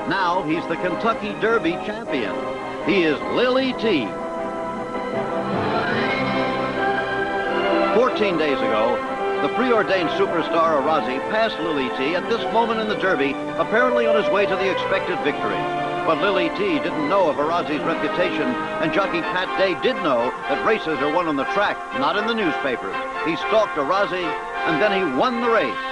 Now he's the Kentucky Derby champion. He is Lily T. 14 days ago, the preordained superstar Arazi passed Lily T at this moment in the Derby, apparently on his way to the expected victory. But Lily T didn't know of Arazi's reputation, and jockey Pat Day did know that races are won on the track, not in the newspapers. He stalked Arazi, and then he won the race,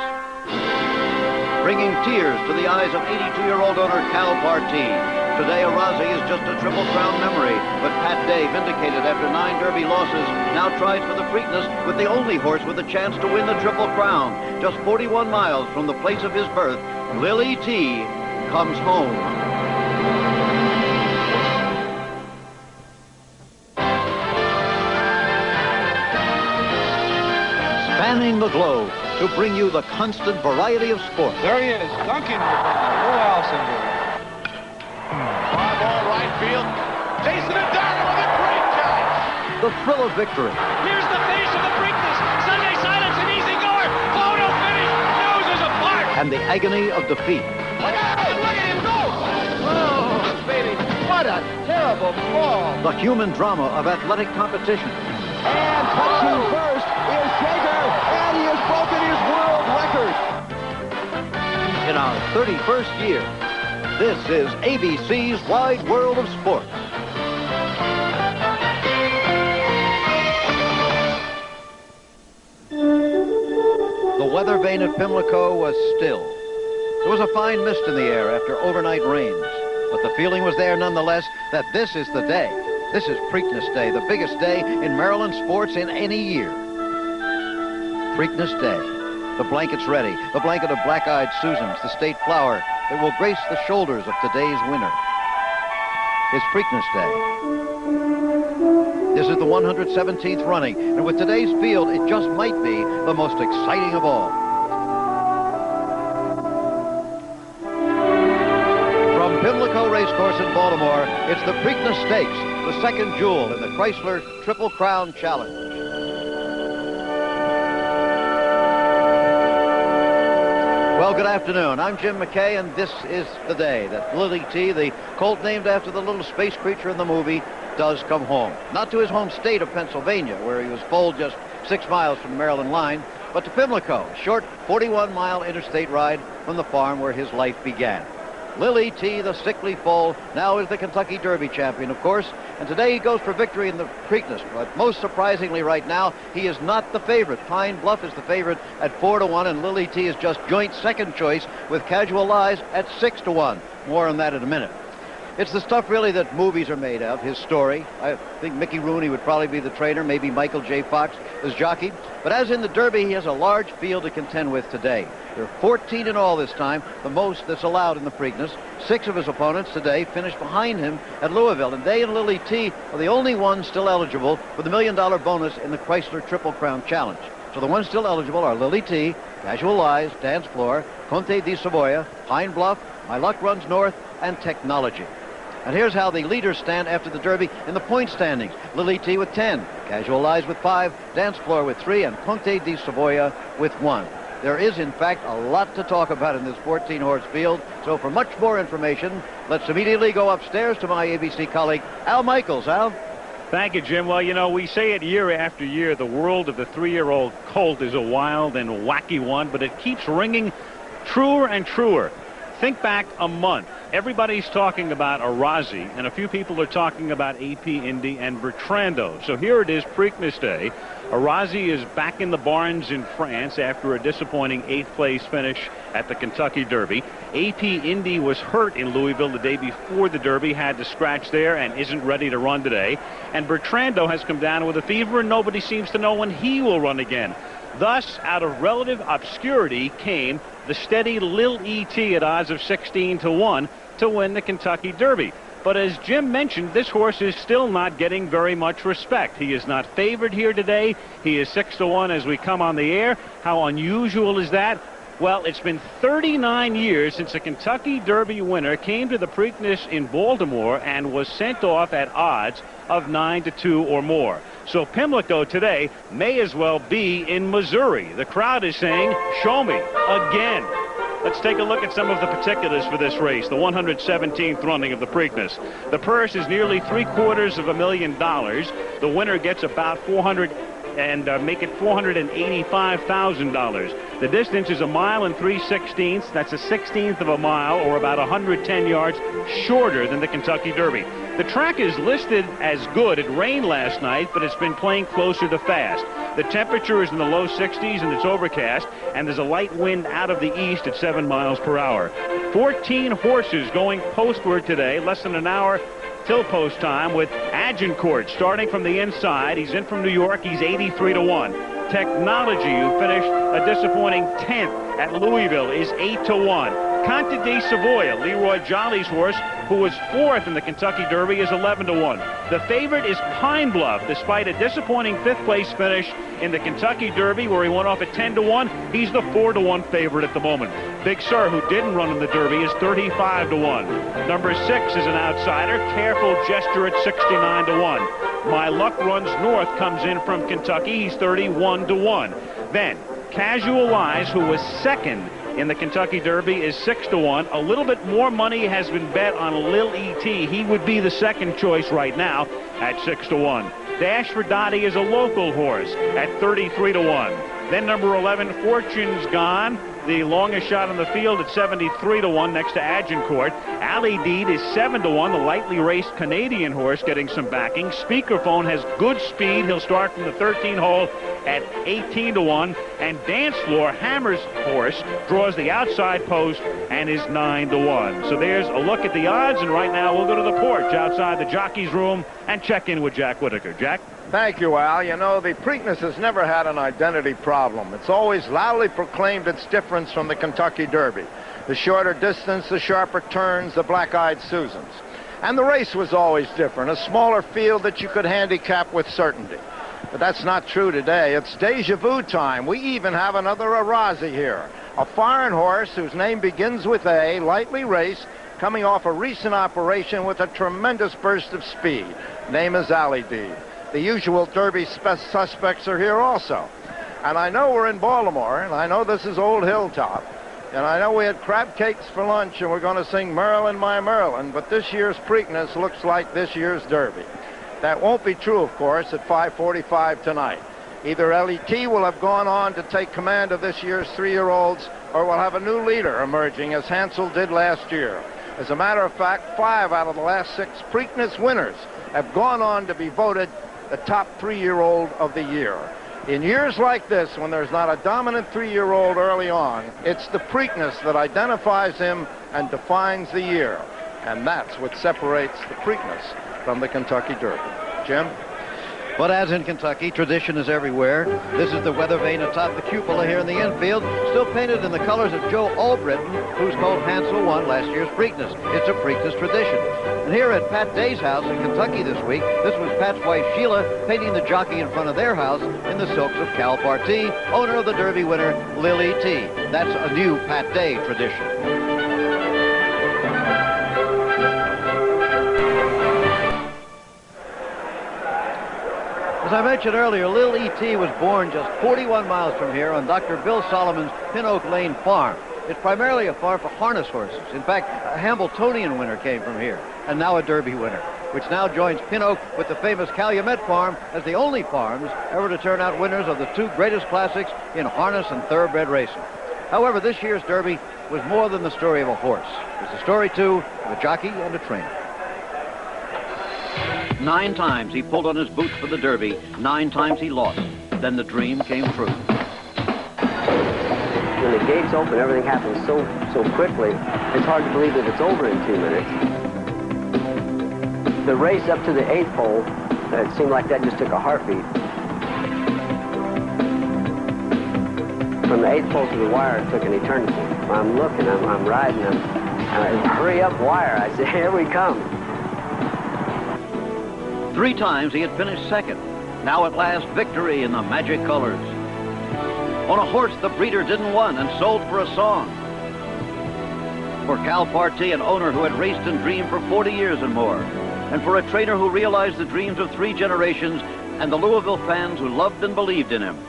bringing tears to the eyes of 82-year-old owner Cal Partee. Today, Arazi is just a Triple Crown memory, but Pat Day, vindicated after 9 Derby losses, now tries for the Preakness with the only horse with a chance to win the Triple Crown. Just 41 miles from the place of his birth, Lily T comes home. Spanning the globe to bring you the constant variety of sport. There he is, dunking the ball. Who else in here? Fly ball right field. Jason and Darren with a great catch. The thrill of victory. Here's the finish of the Preakness. Sunday Silence and Easy Goer. Photo finish. Noses apart. And the agony of defeat. Look at him go. Oh, baby. What a terrible ball. The human drama of athletic competition. And touching first is Jaeger, and he has broken his world record. In our 31st year, this is ABC's Wide World of Sport. The weather vane at Pimlico was still. There was a fine mist in the air after overnight rains, but the feeling was there nonetheless that this is the day. This is Preakness Day, the biggest day in Maryland sports in any year. Preakness Day. The blanket's ready. The blanket of black-eyed Susans, the state flower that will grace the shoulders of today's winner. It's Preakness Day. This is the 117th running, and with today's field, it just might be the most exciting of all. From Pimlico Racecourse in Baltimore, it's the Preakness Stakes, the second jewel in the Chrysler Triple Crown Challenge. Well, good afternoon. I'm Jim McKay, and this is the day that Lily T, the colt named after the little space creature in the movie, does come home. Not to his home state of Pennsylvania, where he was foaled just 6 miles from the Maryland line, but to Pimlico, a short 41-mile interstate ride from the farm where his life began. Lily T, the sickly foal, now is the Kentucky Derby champion, of course, and today he goes for victory in the Preakness. But most surprisingly right now, he is not the favorite. Pine Bluff is the favorite at 4-1, and Lily T is just joint second choice with Casual Lies at 6-1. More on that in a minute. It's the stuff really that movies are made of, his story. I think Mickey Rooney would probably be the trainer, maybe Michael J. Fox as jockey. But as in the Derby, he has a large field to contend with today. There are 14 in all this time, the most that's allowed in the Preakness. 6 of his opponents today finished behind him at Louisville, and they and Lily T are the only ones still eligible for the $1 million bonus in the Chrysler Triple Crown Challenge. So the ones still eligible are Lily T, Casual Lies, Dance Floor, Conte di Savoia, Pine Bluff, My Luck Runs North, and Technology. And here's how the leaders stand after the Derby in the point standings. Lily T with 10, Casual Lies with 5, Dance Floor with 3, and Conte di Savoia with 1. There is, in fact, a lot to talk about in this 14-horse field. So for much more information, let's immediately go upstairs to my ABC colleague, Al Michaels. Al? Thank you, Jim. Well, you know, we say it year after year, the world of the 3-year-old colt is a wild and wacky one, but it keeps ringing truer and truer. Think back a month. Everybody's talking about Arazi, and a few people are talking about AP Indy and Bertrando. So here it is, Preakness Day. Arazi is back in the barns in France after a disappointing 8th place finish at the Kentucky Derby. AP Indy was hurt in Louisville the day before the Derby, had to scratch there and isn't ready to run today. And Bertrando has come down with a fever, and nobody seems to know when he will run again. Thus, out of relative obscurity came the steady Lil E.T. at odds of 16-1 to win the Kentucky Derby. But as Jim mentioned, this horse is still not getting very much respect. He is not favored here today. He is 6-1 as we come on the air. How unusual is that? Well, it's been 39 years since a Kentucky Derby winner came to the Preakness in Baltimore and was sent off at odds of 9-2 or more. So Pimlico today may as well be in Missouri. The crowd is saying, show me again. Let's take a look at some of the particulars for this race, the 117th running of the Preakness. The purse is nearly $750,000. The winner gets about make it $485,000. The distance is 1 mile and 3/16. That's a 16th of a mile, or about 110 yards shorter than the Kentucky Derby. The track is listed as good. It rained last night, but it's been playing closer to fast. The temperature is in the low 60s and it's overcast, and there's a light wind out of the east at 7 miles per hour. 14 horses going postward today, less than an hour till post time, with Agincourt starting from the inside. He's in from New York. He's 83-1. Technology, who finished a disappointing 10th at Louisville, is 8-1. Conte de Savoia, Leroy Jolly's horse, who was 4th in the Kentucky Derby, is 11-1. The favorite is Pine Bluff, despite a disappointing 5th place finish in the Kentucky Derby, where he went off at 10-1. He's the 4-1 favorite at the moment. Big Sur, who didn't run in the Derby, is 35-1. Number 6 is an outsider. Careful Gesture at 69-1. My Luck Runs North comes in from Kentucky. He's 31-1. Then Casual Eyes, who was 2nd in the Kentucky Derby, is 6-1. A little bit more money has been bet on Lil E.T. He would be the 2nd choice right now at 6-1. Dash for Dottie is a local horse at 33-1. Then number 11, Fortune's Gone, the longest shot on the field at 73-1 next to Agincourt. Ali Deed is 7-1, the lightly raced Canadian horse getting some backing. Speakerphone has good speed. He'll start from the 13 hole at 18-1. And Dance Floor, Hammer's horse, draws the outside post and is 9-1. So there's a look at the odds, and right now we'll go to the porch outside the jockey's room and check in with Jack Whitaker. Jack? Thank you, Al. You know, the Preakness has never had an identity problem. It's always loudly proclaimed its difference from the Kentucky Derby. The shorter distance, the sharper turns, the black-eyed Susans. And the race was always different, a smaller field that you could handicap with certainty. But that's not true today. It's deja vu time. We even have another Arazi here, a foreign horse whose name begins with A, lightly raced, coming off a recent operation with a tremendous burst of speed. Name is Ali Deed. The usual Derby suspects are here also. And I know we're in Baltimore, and I know this is Old Hilltop, and I know we had crab cakes for lunch, and we're going to sing Maryland, My Maryland, but this year's Preakness looks like this year's Derby. That won't be true, of course, at 5:45 tonight. Either LET will have gone on to take command of this year's 3-year-olds, or we'll have a new leader emerging, as Hansel did last year. As a matter of fact, 5 out of the last 6 Preakness winners have gone on to be voted the top 3-year-old of the year. In years like this, when there's not a dominant 3-year-old early on, it's the Preakness that identifies him and defines the year. And that's what separates the Preakness from the Kentucky Derby. Jim? But as in Kentucky, tradition is everywhere. This is the weather vane atop the cupola here in the infield, still painted in the colors of Joe Albritton, who's called Hansel won last year's Preakness. It's a Preakness tradition. And here at Pat Day's house in Kentucky this week, this was Pat's wife Sheila painting the jockey in front of their house in the silks of Cal Partee, owner of the Derby winner Lily T. That's a new Pat Day tradition. As I mentioned earlier, Lil E.T. was born just 41 miles from here on Dr. Bill Solomon's Pin Oak Lane farm. It's primarily a farm for harness horses. In fact, a Hambletonian winner came from here, and now a Derby winner, which now joins Pin Oak with the famous Calumet farm as the only farms ever to turn out winners of the 2 greatest classics in harness and thoroughbred racing. However, this year's Derby was more than the story of a horse. It was a story, too, of a jockey and a trainer. 9 times he pulled on his boots for the Derby. 9 times he lost. Then the dream came true. When the gates open, everything happens so quickly, it's hard to believe that it's over in 2 minutes. The race up to the 8th hole, it seemed like that just took a heartbeat. From the 8th hole to the wire, it took an eternity. I'm looking, I'm riding, hurry up, wire. I say, here we come. 3 times he had finished second. Now at last, victory in the magic colors. On a horse the breeder didn't want and sold for a song. For Cal Partee, an owner who had raced and dreamed for 40 years and more. And for a trainer who realized the dreams of 3 generations and the Louisville fans who loved and believed in him.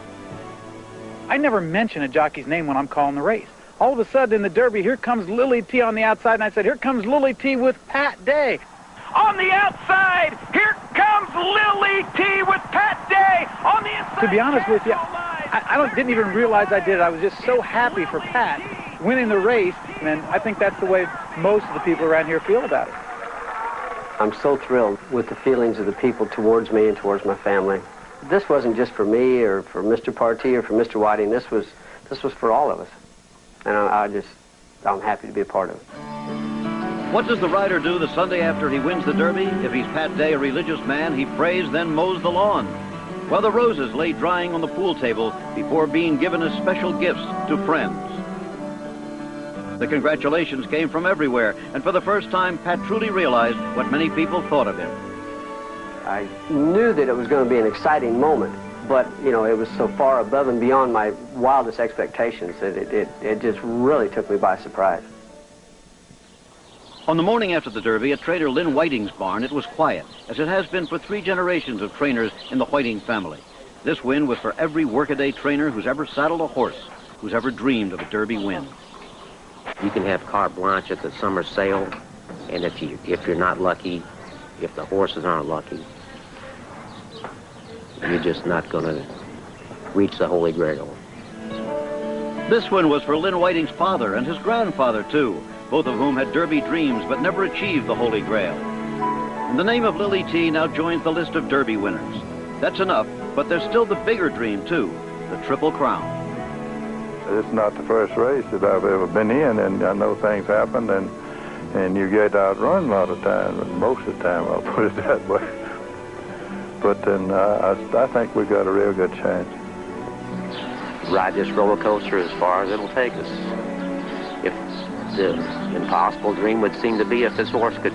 I never mention a jockey's name when I'm calling the race. All of a sudden in the Derby, here comes Lily T on the outside, and I said, here comes Lily T with Pat Day. On the outside, here comes Lily T with Pat Day on the inside. To be honest with you, I didn't even realize I did it. I was just so happy for Pat winning the race, and I think that's the way most of the people around here feel about it. I'm so thrilled with the feelings of the people towards me and towards my family. This wasn't just for me or for Mr. Partee or for Mr. Whiting. This was for all of us. And I'm happy to be a part of it. What does the rider do the Sunday after he wins the Derby? If he's Pat Day, a religious man, he prays, then mows the lawn, while the roses lay drying on the pool table before being given as special gifts to friends. The congratulations came from everywhere, and for the first time, Pat truly realized what many people thought of him. I knew that it was going to be an exciting moment, but, you know, it was so far above and beyond my wildest expectations that it just really took me by surprise. On the morning after the Derby, at trader Lynn Whiting's barn, it was quiet, as it has been for 3 generations of trainers in the Whiting family. This win was for every workaday trainer who's ever saddled a horse, who's ever dreamed of a Derby win. You can have carte blanche at the summer sale, and if you're not lucky, if the horses aren't lucky, you're just not going to reach the Holy Grail. This one was for Lynn Whiting's father and his grandfather, too, both of whom had Derby dreams but never achieved the Holy Grail. And the name of Lily T now joins the list of Derby winners. That's enough, but there's still the bigger dream, too, the Triple Crown. It's not the first race that I've ever been in, and I know things happen, and you get outrun a lot of times, most of the time, I'll put it that way. But then I think we've got a real good chance. Ride this roller coaster as far as it'll take us. If the impossible dream would seem to be if this horse could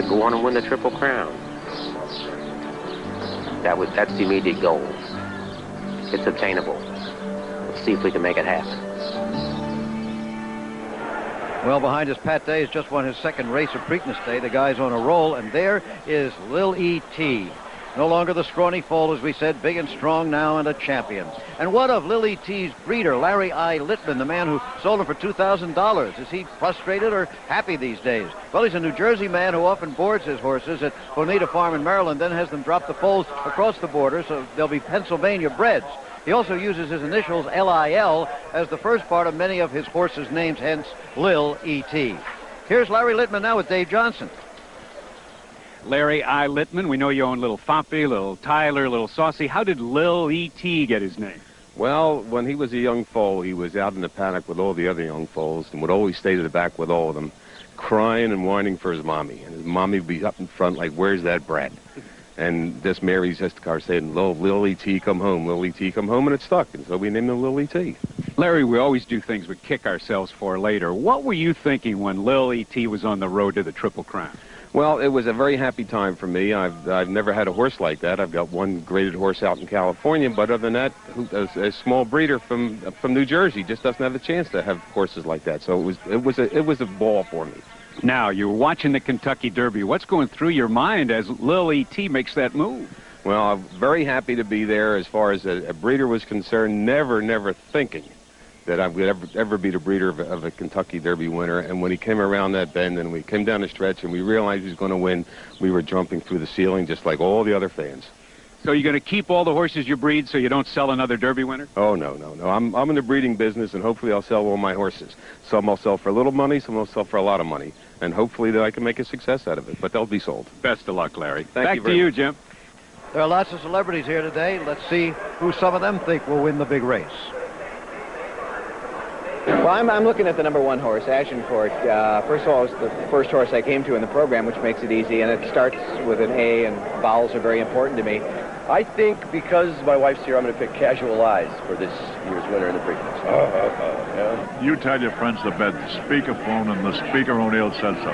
go on and win the Triple Crown. That's the immediate goal. It's obtainable. Let's see if we can make it happen. Well, behind us, Pat Day has just won his second race of Preakness Day. The guy's on a roll, and there is Lil E.T. No longer the scrawny foal, as we said, big and strong now and a champion. And what of Lil E.T.'s breeder, Larry I. Littman, the man who sold him for $2,000? Is he frustrated or happy these days? Well, he's a New Jersey man who often boards his horses at Bonita Farm in Maryland, then has them drop the foals across the border, so they'll be Pennsylvania breds. He also uses his initials L.I.L. as the first part of many of his horses' names, hence Lil E.T. Here's Larry Littman now with Dave Johnson. Larry I. Littman, we know you own Little Foppy, Little Tyler, Little Saucy. How did Lil E.T. get his name? Well, when he was a young foal, he was out in the paddock with all the other young foals and would always stay to the back with all of them, crying and whining for his mommy. And his mommy would be up in front like, where's that brat? And this Mary's Car saying, Lil E.T. come home, Lil E.T. come home, and it stuck. And so we named him Lil E.T. Larry, we always do things we kick ourselves for later. What were you thinking when Lil E.T. was on the road to the Triple Crown? Well, it was a very happy time for me. I've never had a horse like that. I've got one graded horse out in California, but other than that, a small breeder from New Jersey just doesn't have the chance to have horses like that. So it was a ball for me. Now, you're watching the Kentucky Derby. What's going through your mind as Lil E.T. makes that move? Well, I'm very happy to be there as far as a breeder was concerned, never thinking that I would ever be the breeder of a Kentucky Derby winner. And when he came around that bend and we came down the stretch and we realized he was going to win, we were jumping through the ceiling just like all the other fans. So you're going to keep all the horses you breed so you don't sell another Derby winner? Oh, no. I'm in the breeding business, and hopefully I'll sell all my horses. Some I'll sell for a little money, some I'll sell for a lot of money. And hopefully that I can make a success out of it, but they'll be sold. Best of luck, Larry. Back to you, Jim. There are lots of celebrities here today. Let's see who some of them think will win the big race. Well, I'm looking at the #1 horse, Agincourt. First of all, it's the first horse I came to in the program, which makes it easy, and it starts with an A, and vowels are very important to me. I think because my wife's here, I'm going to pick Casual Eyes for this year's winner in the Preakness. Yeah. You tell your friends to bet the speakerphone, and the speaker O'Neill said so.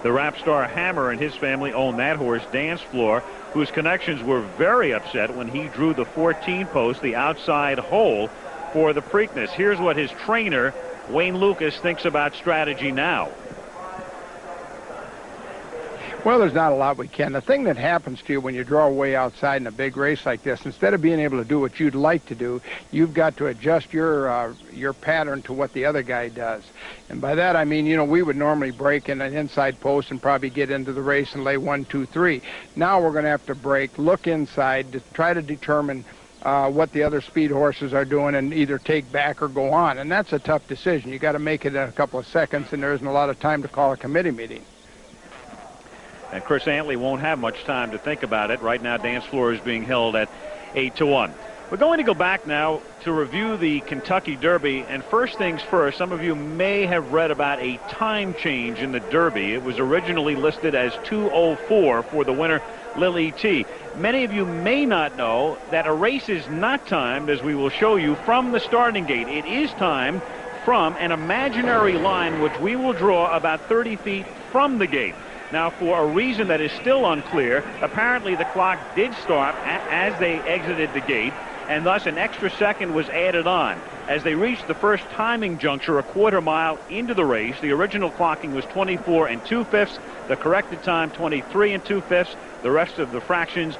The rap star Hammer and his family own that horse, Dance Floor, whose connections were very upset when he drew the 14 post, the outside hole, for the Preakness. Here's what his trainer, Wayne Lucas, thinks about strategy now. Well, there's not a lot we can. The thing that happens to you when you draw way outside in a big race like this, instead of being able to do what you'd like to do, you've got to adjust your pattern to what the other guy does. And by that I mean, you know, we would normally break in an inside post and probably get into the race and lay 1, 2, 3. Now we're going to have to break, look inside to try to determine what the other speed horses are doing and either take back or go on. And that's a tough decision. You got to make it in a couple of seconds, and there isn't a lot of time to call a committee meeting. And Chris Antley won't have much time to think about it. Right now, dance floor is being held at 8-1. We're going to go back now to review the Kentucky Derby. And first things first, some of you may have read about a time change in the Derby. It was originally listed as 2:04 for the winner, Lily T. Many of you may not know that a race is not timed, as we will show you, from the starting gate. It is timed from an imaginary line which we will draw about 30 feet from the gate. Now, for a reason that is still unclear, apparently the clock did start as they exited the gate, and thus an extra second was added on. As they reached the first timing juncture a quarter mile into the race, the original clocking was 24 2/5, the corrected time 23 2/5. The rest of the fractions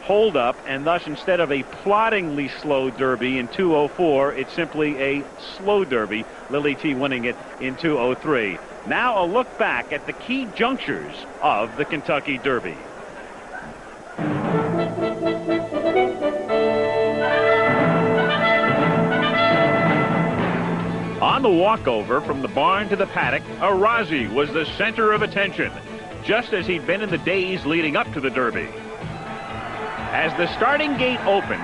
hold up, and thus instead of a ploddingly slow Derby in 2:04, it's simply a slow Derby, Lily T winning it in 2:03. Now a look back at the key junctures of the Kentucky Derby. On the walkover from the barn to the paddock, Arazi was the center of attention, just as he'd been in the days leading up to the Derby. As the starting gate opened,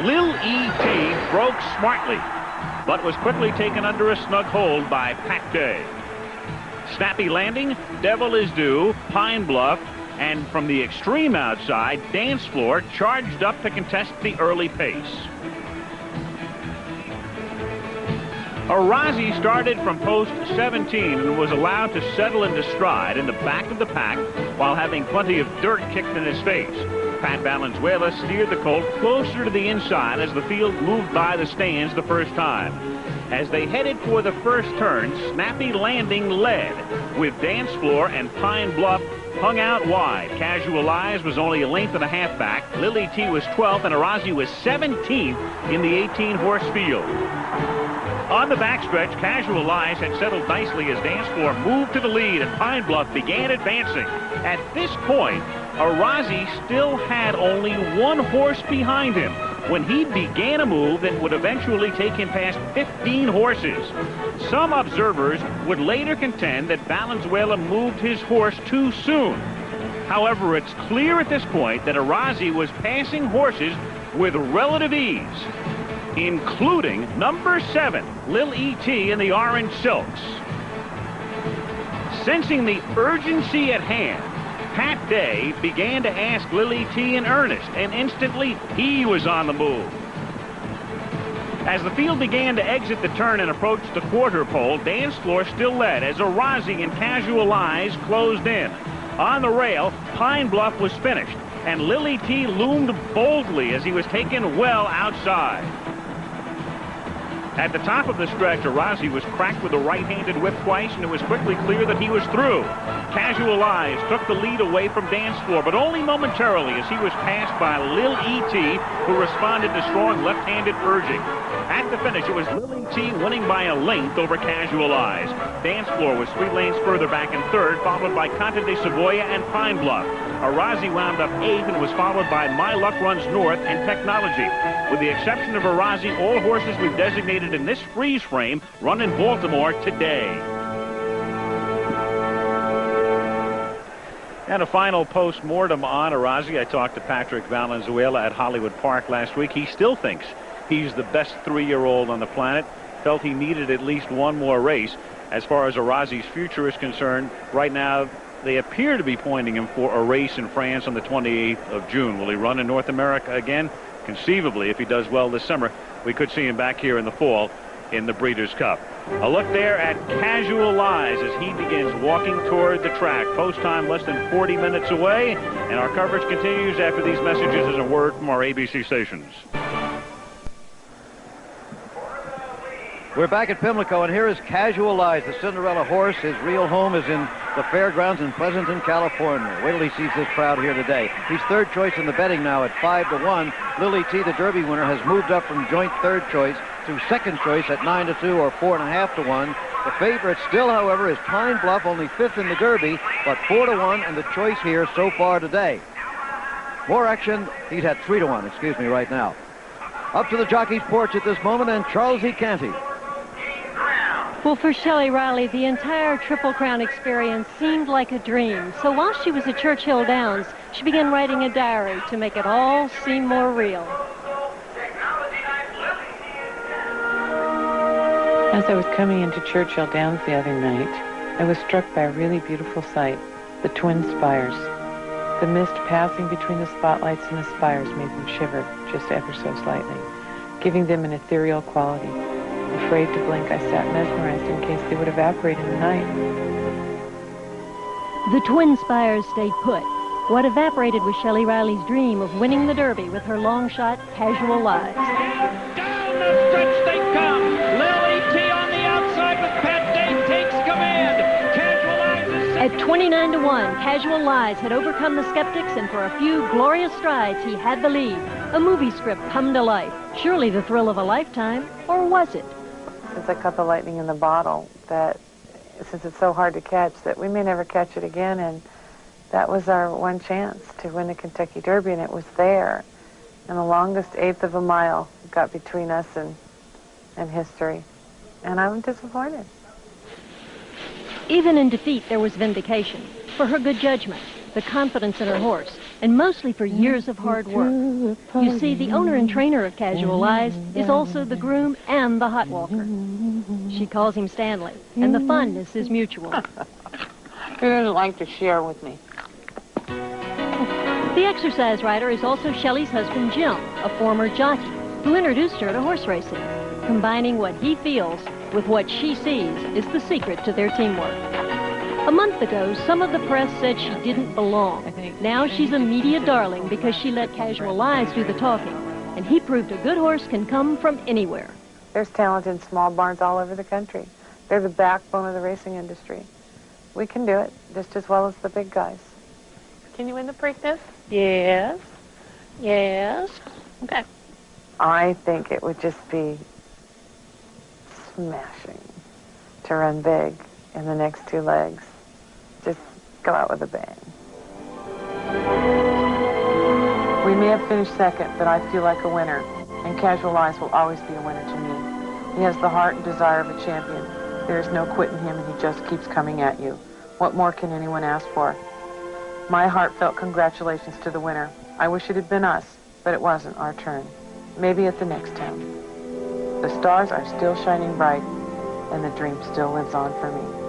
Lil E.T. broke smartly, but was quickly taken under a snug hold by Pat Day. Snappy Landing, Devil Is Due, Pine Bluff, and from the extreme outside, Dance Floor charged up to contest the early pace. Arazi started from post 17 and was allowed to settle into stride in the back of the pack while having plenty of dirt kicked in his face. Pat Valenzuela steered the colt closer to the inside as the field moved by the stands the first time. As they headed for the first turn, Snappy Landing led, with Dance Floor and Pine Bluff hung out wide. Casual Eyes was only a length and a half back. Lily T was 12th, and Arazi was 17th in the 18-horse field. On the backstretch, Casual Eyes had settled nicely as Dance Floor moved to the lead and Pine Bluff began advancing. At this point, Arazi still had only one horse behind him when he began a move that would eventually take him past 15 horses. Some observers would later contend that Valenzuela moved his horse too soon. However, it's clear at this point that Arazi was passing horses with relative ease, including number 7, Lil E.T. in the orange silks. Sensing the urgency at hand, Pat Day began to ask Lily T in earnest, and instantly he was on the move. As the field began to exit the turn and approach the quarter pole, Dance Floor still led as Arazi and Casual Eyes closed in. On the rail, Pine Bluff was finished, and Lily T loomed boldly as he was taken well outside. At the top of the stretch, Arazi was cracked with a right-handed whip twice, and it was quickly clear that he was through. Casual Eyes took the lead away from Dance Floor, but only momentarily as he was passed by Lil E.T., who responded to strong left-handed urging. At the finish, it was Lil E.T. winning by a length over Casual Eyes. Dance Floor was 3 lanes further back in third, followed by Conte de Savoia and Pine Bluff. Arazi wound up 8th and was followed by My Luck Runs North and Technology. With the exception of Arazi, all horses we've designated in this freeze frame run in Baltimore today. And a final post-mortem on Arazi. I talked to Patrick Valenzuela at Hollywood Park last week. He still thinks he's the best 3-year-old on the planet. Felt he needed at least one more race. As far as Arazi's future is concerned, right now they appear to be pointing him for a race in France on the 28th of June. Will he run in North America again? Conceivably, if he does well this summer, we could see him back here in the fall in the Breeders' Cup. A look there at Casual Eyes as he begins walking toward the track. Post time less than 40 minutes away, and our coverage continues after these messages as a word from our ABC stations. We're back at Pimlico, and here is Casual Lies, the Cinderella horse. His real home is in the fairgrounds in Pleasanton, California. Wait till he sees this crowd here today. He's third choice in the betting now at 5-1. Lily T, the Derby winner, has moved up from joint third choice to second choice at 9-2 or 4.5-1. The favorite still, however, is Pine Bluff, only fifth in the Derby, but 4-1, and the choice here so far today. More action. He's at 3-1, excuse me, right now. Up to the jockey's porch at this moment, and Charles E. Canty. Well, for Shelley Riley, the entire Triple Crown experience seemed like a dream. So while she was at Churchill Downs, she began writing a diary to make it all seem more real. As I was coming into Churchill Downs the other night, I was struck by a really beautiful sight, the twin spires. The mist passing between the spotlights and the spires made them shiver just ever so slightly, giving them an ethereal quality. Afraid to blink, I sat mesmerized in case they would evaporate in the night. The twin spires stayed put. What evaporated was Shelley Riley's dream of winning the Derby with her long shot, Casual Lies. Down the stretch they come. Lily T on the outside with Pat Day takes command. Casual Lies is At 29-1, Casual Lies had overcome the skeptics, and for a few glorious strides, he had the lead. A movie script come to life. Surely the thrill of a lifetime, or was it? Since I caught the lightning in the bottle, that since it's so hard to catch, that we may never catch it again, and that was our one chance to win the Kentucky Derby, and it was there. And the longest eighth of a mile got between us and history. And I'm disappointed. Even in defeat, there was vindication for her good judgment, the confidence in her horse, and mostly for years of hard work. You see, the owner and trainer of Casual Lies is also the groom and the hot walker. She calls him Stanley, and the fondness is mutual. He doesn't like to share with me. The exercise rider is also Shelley's husband, Jim, a former jockey, who introduced her to horse racing. Combining what he feels with what she sees is the secret to their teamwork. A month ago, some of the press said she didn't belong. Now she's a media darling because she let Casual Lies do the talking. And he proved a good horse can come from anywhere. There's talent in small barns all over the country. They're the backbone of the racing industry. We can do it just as well as the big guys. Can you win the Preakness? Yes. Yes. Okay. I think it would just be smashing to run big in the next two legs. Just go out with a bang. We may have finished second, but I feel like a winner, and Casual Lies will always be a winner to me. He has the heart and desire of a champion. There is no quit in him, and he just keeps coming at you. What more can anyone ask for? My heartfelt congratulations to the winner. I wish it had been us, but it wasn't our turn. Maybe at the next town. The stars are still shining bright, and the dream still lives on for me.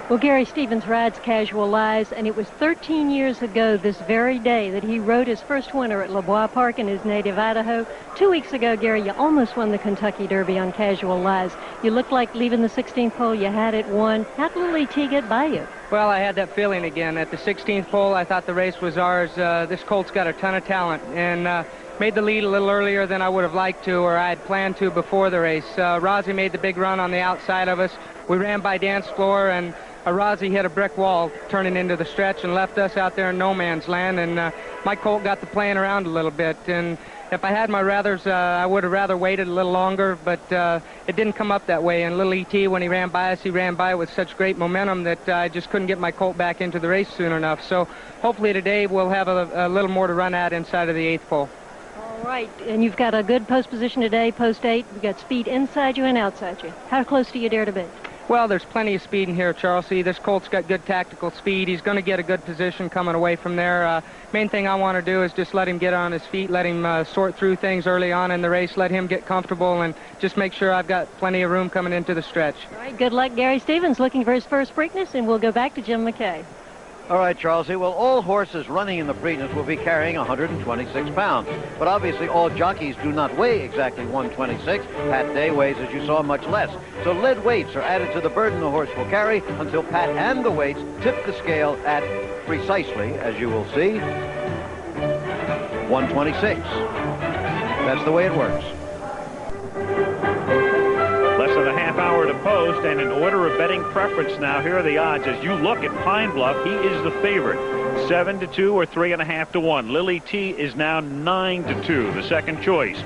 Well, Gary Stevens rides Casual Lies, and it was 13 years ago this very day that he rode his first winner at LeBois Park in his native Idaho. 2 weeks ago, Gary, you almost won the Kentucky Derby on Casual Lies. You looked like leaving the 16th pole. You had it won. How'd Lily T get by you? Well, I had that feeling again. At the 16th pole, I thought the race was ours. This colt's got a ton of talent, and made the lead a little earlier than I would have liked to, or I had planned to before the race. Arazi made the big run on the outside of us. We ran by dance floor, and Arazi hit a brick wall turning into the stretch and left us out there in no man's land, and my colt got to playing around a little bit. And if I had my rathers, I would have rather waited a little longer, but it didn't come up that way. And Lily T, when he ran by us, he ran by with such great momentum that I just couldn't get my colt back into the race soon enough. So hopefully today we'll have a little more to run at inside of the 8th pole. All right, and you've got a good post position today, post 8. You've got speed inside you and outside you. How close do you dare to be? Well, there's plenty of speed in here, Charles. See, this colt's got good tactical speed. He's going to get a good position coming away from there. Main thing I want to do is just let him get on his feet, let him sort through things early on in the race, let him get comfortable, and just make sure I've got plenty of room coming into the stretch. All right, good luck, Gary Stevens, looking for his first Preakness, and we'll go back to Jim McKay. All right, Charles. Well, all horses running in the Preakness will be carrying 126 pounds. But obviously, all jockeys do not weigh exactly 126. Pat Day weighs, as you saw, much less. So lead weights are added to the burden the horse will carry until Pat and the weights tip the scale at precisely, as you will see, 126. That's the way it works. power to post, and in order of betting preference now, here are the odds. As you look at Pine Bluff, he is the favorite. 7-2 or 3.5 to 1. Lily T is now 9-2. The second choice,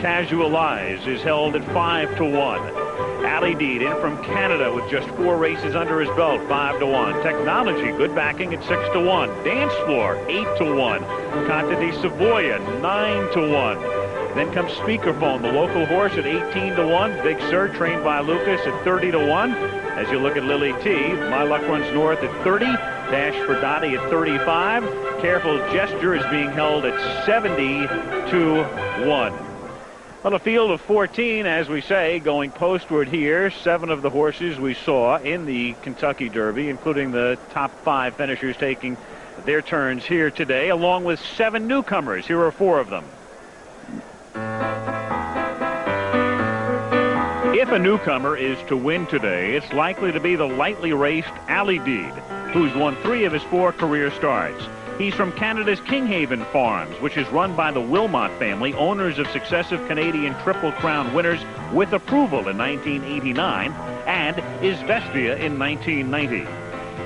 Casual Eyes, is held at 5 to 1. Ali Deed in from Canada with just 4 races under his belt, 5 to 1. Technology, good backing at 6 to 1. Dance Floor, 8 to 1. Conte de Savoia, 9 to 1. Then comes Speakerphone, the local horse, at 18 to 1. Big Sur, trained by Lucas, at 30 to 1. As you look at Lily T, My Luck Runs North at 30. Dash for Dottie at 35. Careful Gesture is being held at 70 to 1. On a field of 14, as we say, going postward here. 7 of the horses we saw in the Kentucky Derby, including the top 5 finishers taking their turns here today, along with 7 newcomers. Here are 4 of them. If a newcomer is to win today, it's likely to be the lightly raced Ali Deed, who's won 3 of his 4 career starts. He's from Canada's Kinghaven Farms, which is run by the Wilmot family, owners of successive Canadian Triple Crown winners with approval in 1989 and is Vestia in 1990.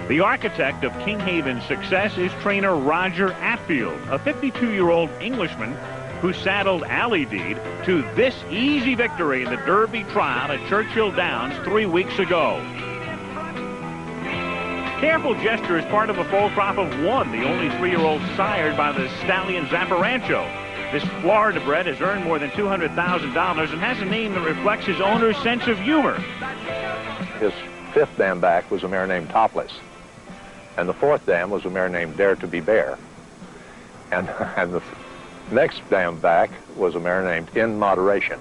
The architect of Kinghaven's success is trainer Roger Atfield, a 52-year-old Englishman who saddled Ali Deed to this easy victory in the Derby trial at Churchill Downs 3 weeks ago. Careful Gesture is part of a full crop of 1, the only 3-year-old sired by the stallion Zapparancho. This Florida bred has earned more than $200,000 and has a name that reflects his owner's sense of humor. His 5th dam back was a mare named Topless, and the 4th dam was a mare named Dare to be Bear, and the next dam back was a mare named In Moderation,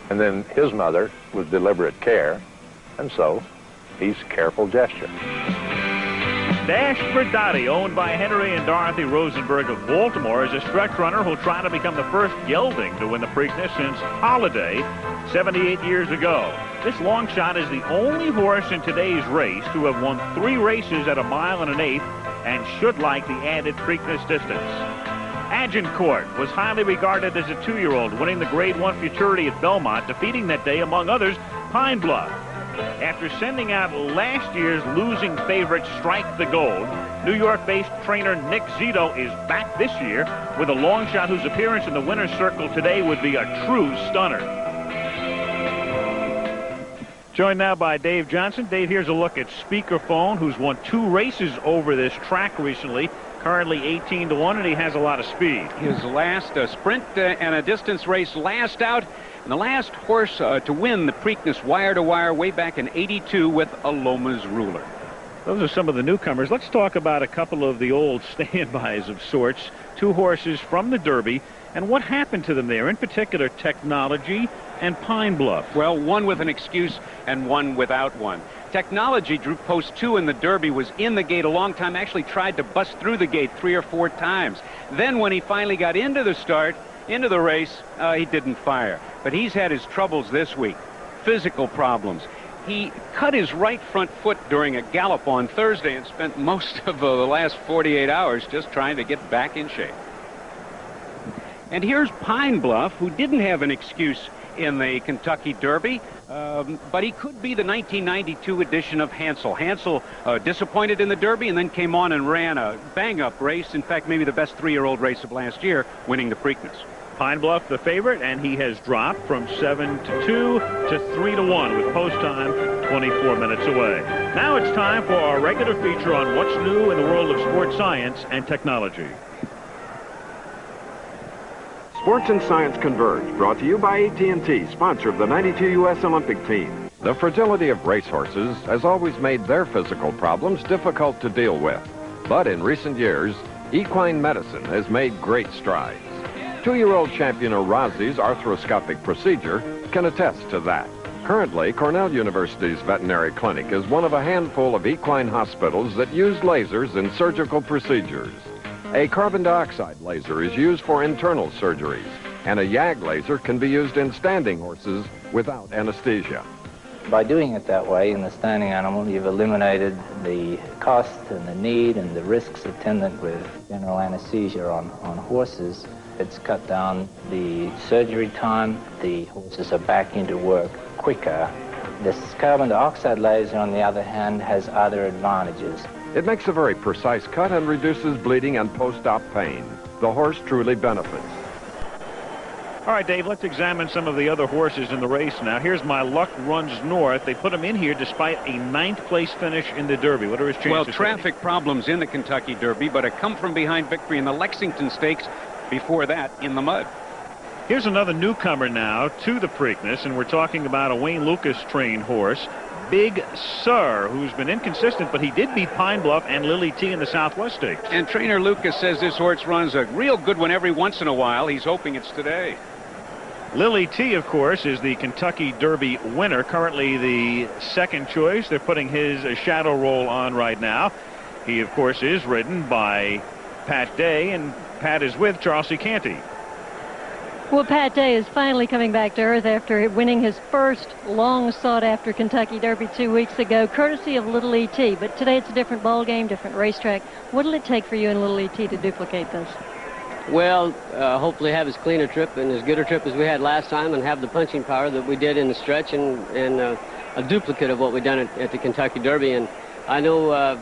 and then his mother was Deliberate Care, and so he's Careful Gesture. Dash for Dottie, owned by Henry and Dorothy Rosenberg of Baltimore, is a stretch runner who'll try to become the first gelding to win the Preakness since Holiday 78 years ago. This long shot is the only horse in today's race to have won 3 races at 1 1/8 and should like the added Preakness distance. Agincourt was highly regarded as a 2-year-old, winning the Grade 1 Futurity at Belmont, defeating that day, among others, Pine Bluff. After sending out last year's losing favorite Strike the Gold, New York-based trainer Nick Zito is back this year with a long shot whose appearance in the winner's circle today would be a true stunner. Joined now by Dave Johnson. Dave, here's a look at Speakerphone, who's won 2 races over this track recently. Currently 18 to 1, and he has a lot of speed. His last sprint and a distance race last out, and the last horse to win the Preakness wire-to-wire way back in '82 with a Loma's Ruler. Those are some of the newcomers. Let's talk about a couple of the old standbys of sorts. 2 horses from the Derby, and what happened to them there, in particular Technology and Pine Bluff. Well, one with an excuse and one without one. Technology drew post 2 in the Derby, was in the gate a long time, actually tried to bust through the gate 3 or 4 times. Then when he finally got into the start, into the race, he didn't fire. But he's had his troubles this week. Physical problems. He cut his right front foot during a gallop on Thursday and spent most of the last 48 hours just trying to get back in shape. And here's Pine Bluff, who didn't have an excuse in the Kentucky Derby, but he could be the 1992 edition of Hansel. Hansel disappointed in the Derby and then came on and ran a bang-up race, in fact maybe the best 3-year-old race of last year, winning the Preakness. Pine Bluff the favorite, and he has dropped from 7 to 2 to 3 to 1 with post time 24 minutes away. Now it's time for our regular feature on what's new in the world of sports science and technology. Sports and Science Converge, brought to you by AT&T, sponsor of the '92 U.S. Olympic team. The fragility of racehorses has always made their physical problems difficult to deal with. But in recent years, equine medicine has made great strides. 2-year-old champion Arazi's arthroscopic procedure can attest to that. Currently, Cornell University's veterinary clinic is one of a handful of equine hospitals that use lasers in surgical procedures. A carbon dioxide laser is used for internal surgeries, and a YAG laser can be used in standing horses without anesthesia. By doing it that way in the standing animal, you've eliminated the cost and the need and the risks attendant with general anesthesia on horses. It's cut down the surgery time. The horses are back into work quicker This carbon dioxide laser, on the other hand, has other advantages. It makes a very precise cut and reduces bleeding and post-op pain. The horse truly benefits. All right, Dave, let's examine some of the other horses in the race now. Here's My Luck Runs North. They put him in here despite a 9th place finish in the Derby. What are his chances? Well, traffic problems in the Kentucky Derby, but a come-from-behind victory in the Lexington Stakes before that in the mud. Here's another newcomer now to the Preakness, and we're talking about a Wayne Lucas trained horse, Big Sur, who's been inconsistent, but he did beat Pine Bluff and Lily T in the Southwest Stakes. And trainer Lucas says this horse runs a real good one every once in a while. He's hoping it's today. Lily T, of course, is the Kentucky Derby winner, currently the 2nd choice. They're putting his shadow roll on right now. He, of course, is ridden by Pat Day, and Pat is with Charles C. Canty. Well, Pat Day is finally coming back to earth after winning his first long sought-after Kentucky Derby 2 weeks ago, courtesy of Little E.T. But today it's a different ball game, different racetrack. What'll it take for you and Little E.T. to duplicate this? Well, hopefully have as clean a trip and as good a trip as we had last time, and have the punching power that we did in the stretch, and a duplicate of what we done at the Kentucky Derby. And I know,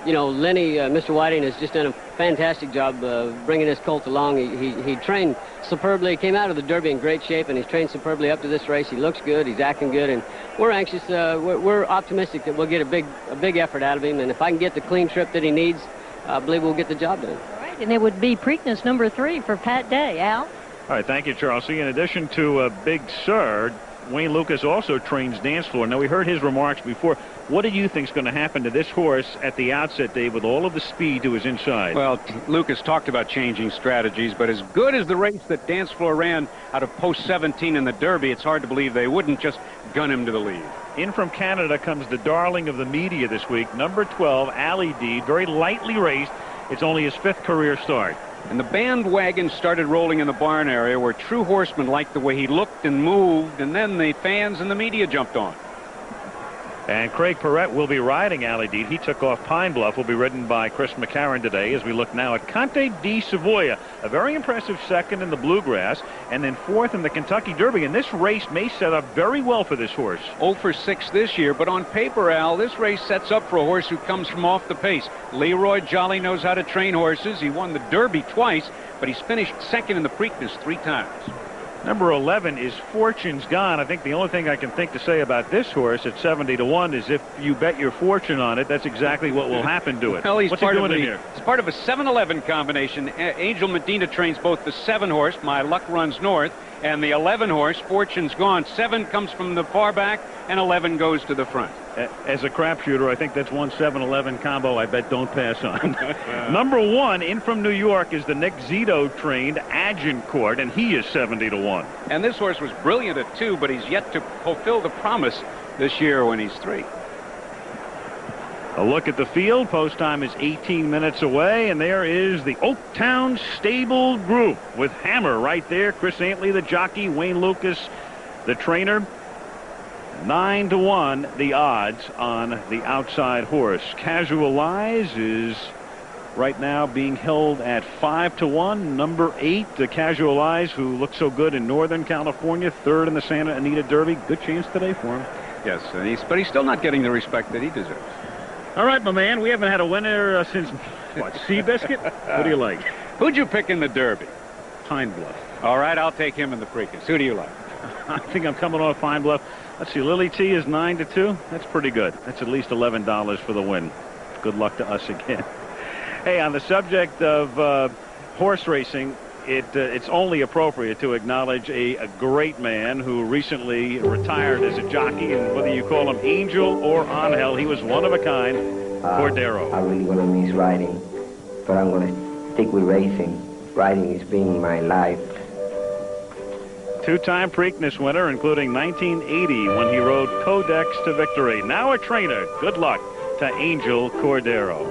you know, Lenny, Mr. Whiting has just done a fantastic job bringing this colt along. He trained superbly, came out of the Derby in great shape, and he's trained superbly up to this race. He looks good, he's acting good, and we're anxious, we're optimistic that we'll get a big effort out of him, and if I can get the clean trip that he needs, I believe we'll get the job done. All right, and it would be Preakness number 3 for Pat Day. Al? All right, thank you, Charles C. In addition to Big Sur, Wayne Lucas also trains Dance Floor. Now, we heard his remarks before. What do you think is going to happen to this horse at the outset, Dave, with all of the speed to his inside? Well, Lucas talked about changing strategies, but as good as the race that Dance Floor ran out of post 17 in the Derby, it's hard to believe they wouldn't just gun him to the lead. In from Canada comes the darling of the media this week, number 12, Ali D, very lightly raced. It's only his 5th career start. And the bandwagon started rolling in the barn area where true horsemen liked the way he looked and moved, and then the fans and the media jumped on. And Craig Perrette will be riding Ali D. He took off Pine Bluff, will be ridden by Chris McCarron today as we look now at Conte di Savoia. A very impressive 2nd in the Bluegrass, and then 4th in the Kentucky Derby. And this race may set up very well for this horse. 0 for 6 this year, but on paper, Al, this race sets up for a horse who comes from off the pace. Leroy Jolly knows how to train horses. He won the Derby twice, but he's finished 2nd in the Preakness 3 times. Number 11 is Fortune's Gone. I think the only thing I can think to say about this horse at 70-1 is if you bet your fortune on it, that's exactly what will happen to it. Well, What's he doing in here? He's part of a 7-11 combination. Angel Medina trains both the 7 horse, My Luck Runs North, and the 11 horse, Fortune's Gone. 7 comes from the far back, and 11 goes to the front. As a crapshooter, I think that's one 7-11 combo I bet don't pass on. Number 1 in from New York is the Nick Zito trained Agincourt, and he is 70-1. And this horse was brilliant at 2, but he's yet to fulfill the promise this year when he's 3. A look at the field. Post time is 18 minutes away, and there is the Oaktown Stable Group with Hammer right there. Chris Antley, the jockey, Wayne Lucas, the trainer. 9-1 the odds on the outside horse. Casual Eyes is right now being held at 5-1. Number 8, the Casual Eyes, who looked so good in Northern California, 3rd in the Santa Anita Derby. Good chance today for him. Yes, but he's still not getting the respect that he deserves. All right, my man, we haven't had a winner since, what, Seabiscuit? What do you like? Who'd you pick in the Derby? Pine Bluff. All right, I'll take him in the Preakness. Who do you like? I think I'm coming off Pine Bluff. Let's see, Lily T is 9-2. That's pretty good. That's at least $11 for the win. Good luck to us again. Hey, on the subject of horse racing, it's only appropriate to acknowledge a great man who recently retired as a jockey, and whether you call him Angel or Angel, he was one of a kind. Cordero. I really want to miss riding, but I'm going to stick with racing. Riding has been my life. 2-time Preakness winner, including 1980 when he rode Codex to victory. Now a trainer. Good luck to Angel Cordero.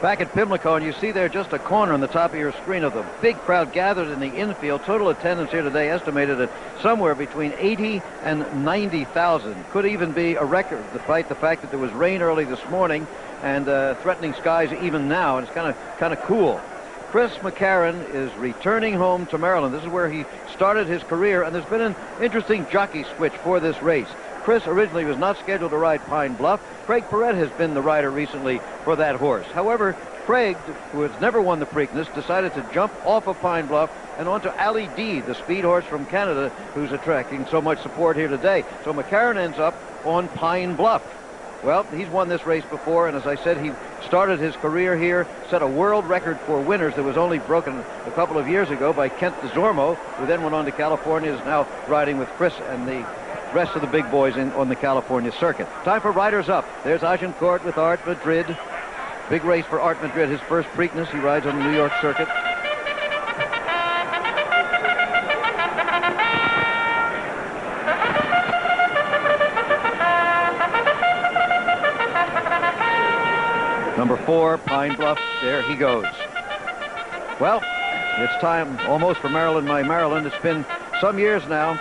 Back at Pimlico, and you see there just a corner on the top of your screen of the big crowd gathered in the infield. Total attendance here today estimated at somewhere between 80 and 90,000. Could even be a record, despite the fact that there was rain early this morning and threatening skies even now. And it's kind of cool. Chris McCarron is returning home to Maryland. This is where he started his career, and there's been an interesting jockey switch for this race. Chris originally was not scheduled to ride Pine Bluff. Craig Perret has been the rider recently for that horse. However, Craig, who has never won the Preakness, decided to jump off of Pine Bluff and onto Ali D, the speed horse from Canada, who's attracting so much support here today. So McCarron ends up on Pine Bluff. Well, he's won this race before, and as I said, he started his career here, set a world record for winners that was only broken a couple of years ago by Kent DeZormo, who then went on to California, is now riding with Chris and the rest of the big boys on the California circuit. Time for riders up. There's Agincourt with Art Madrid. Big race for Art Madrid, his first Preakness. He rides on the New York circuit. Number 4, Pine Bluff. There he goes. Well, it's time almost for Maryland, my Maryland. It's been some years now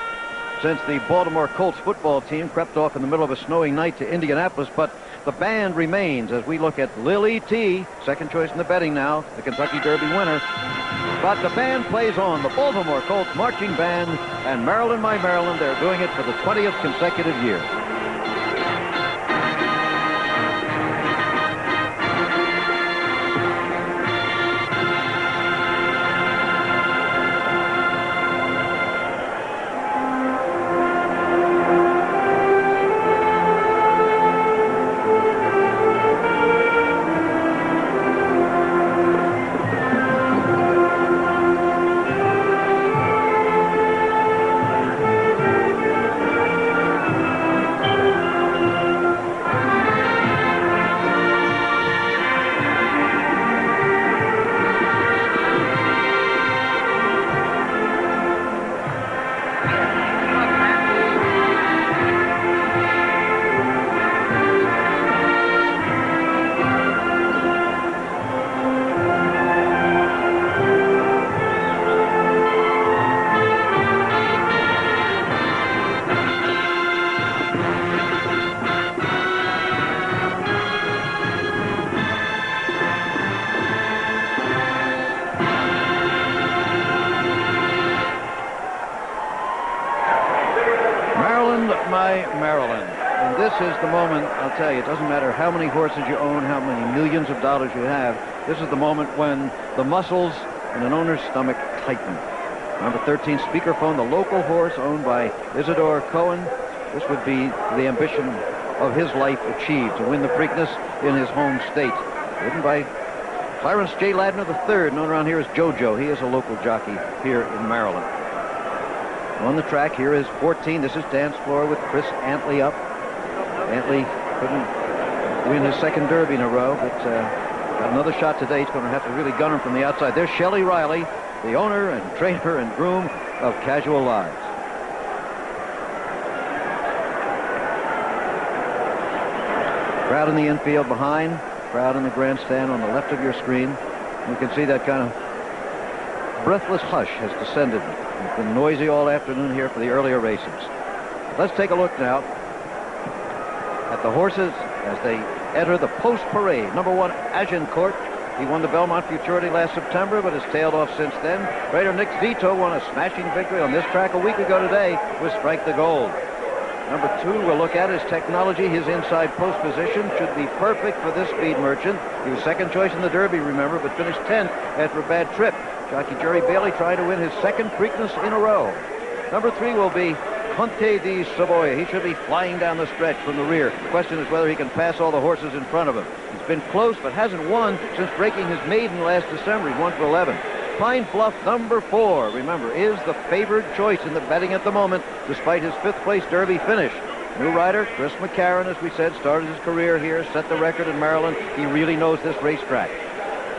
since the Baltimore Colts football team crept off in the middle of a snowy night to Indianapolis, but the band remains as we look at Lily T, second choice in the betting now, the Kentucky Derby winner. But the band plays on, the Baltimore Colts marching band, and Maryland, my Maryland, they're doing it for the 20th consecutive year. Maryland. And this is the moment, I'll tell you, it doesn't matter how many horses you own, how many millions of dollars you have, this is the moment when the muscles in an owner's stomach tighten. Number 13, Speakerphone, the local horse owned by Isidore Cohen. This would be the ambition of his life achieved, to win the Preakness in his home state. Ridden by Clarence J. Ladner III, known around here as JoJo. He is a local jockey here in Maryland. On the track, here is 14. This is Dance Floor with Chris Antley up. Antley couldn't win his second Derby in a row, but got another shot today. He's going to have to really gun him from the outside. There's Shelley Riley, the owner and trainer and groom of Casual Lives. Crowd in the infield behind, crowd in the grandstand on the left of your screen. You can see that kind of breathless hush has descended. It's been noisy all afternoon here for the earlier races. Let's take a look now at the horses as they enter the post parade. Number 1, Agincourt. He won the Belmont Futurity last September, but has tailed off since then. Trader Nick Zito won a smashing victory on this track a week ago today with Strike the Gold. Number 2, we'll look at his technology. His inside post position should be perfect for this speed merchant. He was second choice in the Derby, remember, but finished 10th after a bad trip. Jockey Jerry Bailey trying to win his second Preakness in a row. Number 3 will be Conte di Savoia. He should be flying down the stretch from the rear. The question is whether he can pass all the horses in front of him. He's been close, but hasn't won since breaking his maiden last December. He won for 11. Pine Bluff, number 4, remember, is the favored choice in the betting at the moment, despite his 5th place Derby finish. New rider, Chris McCarron, as we said, started his career here, set the record in Maryland. He really knows this racetrack.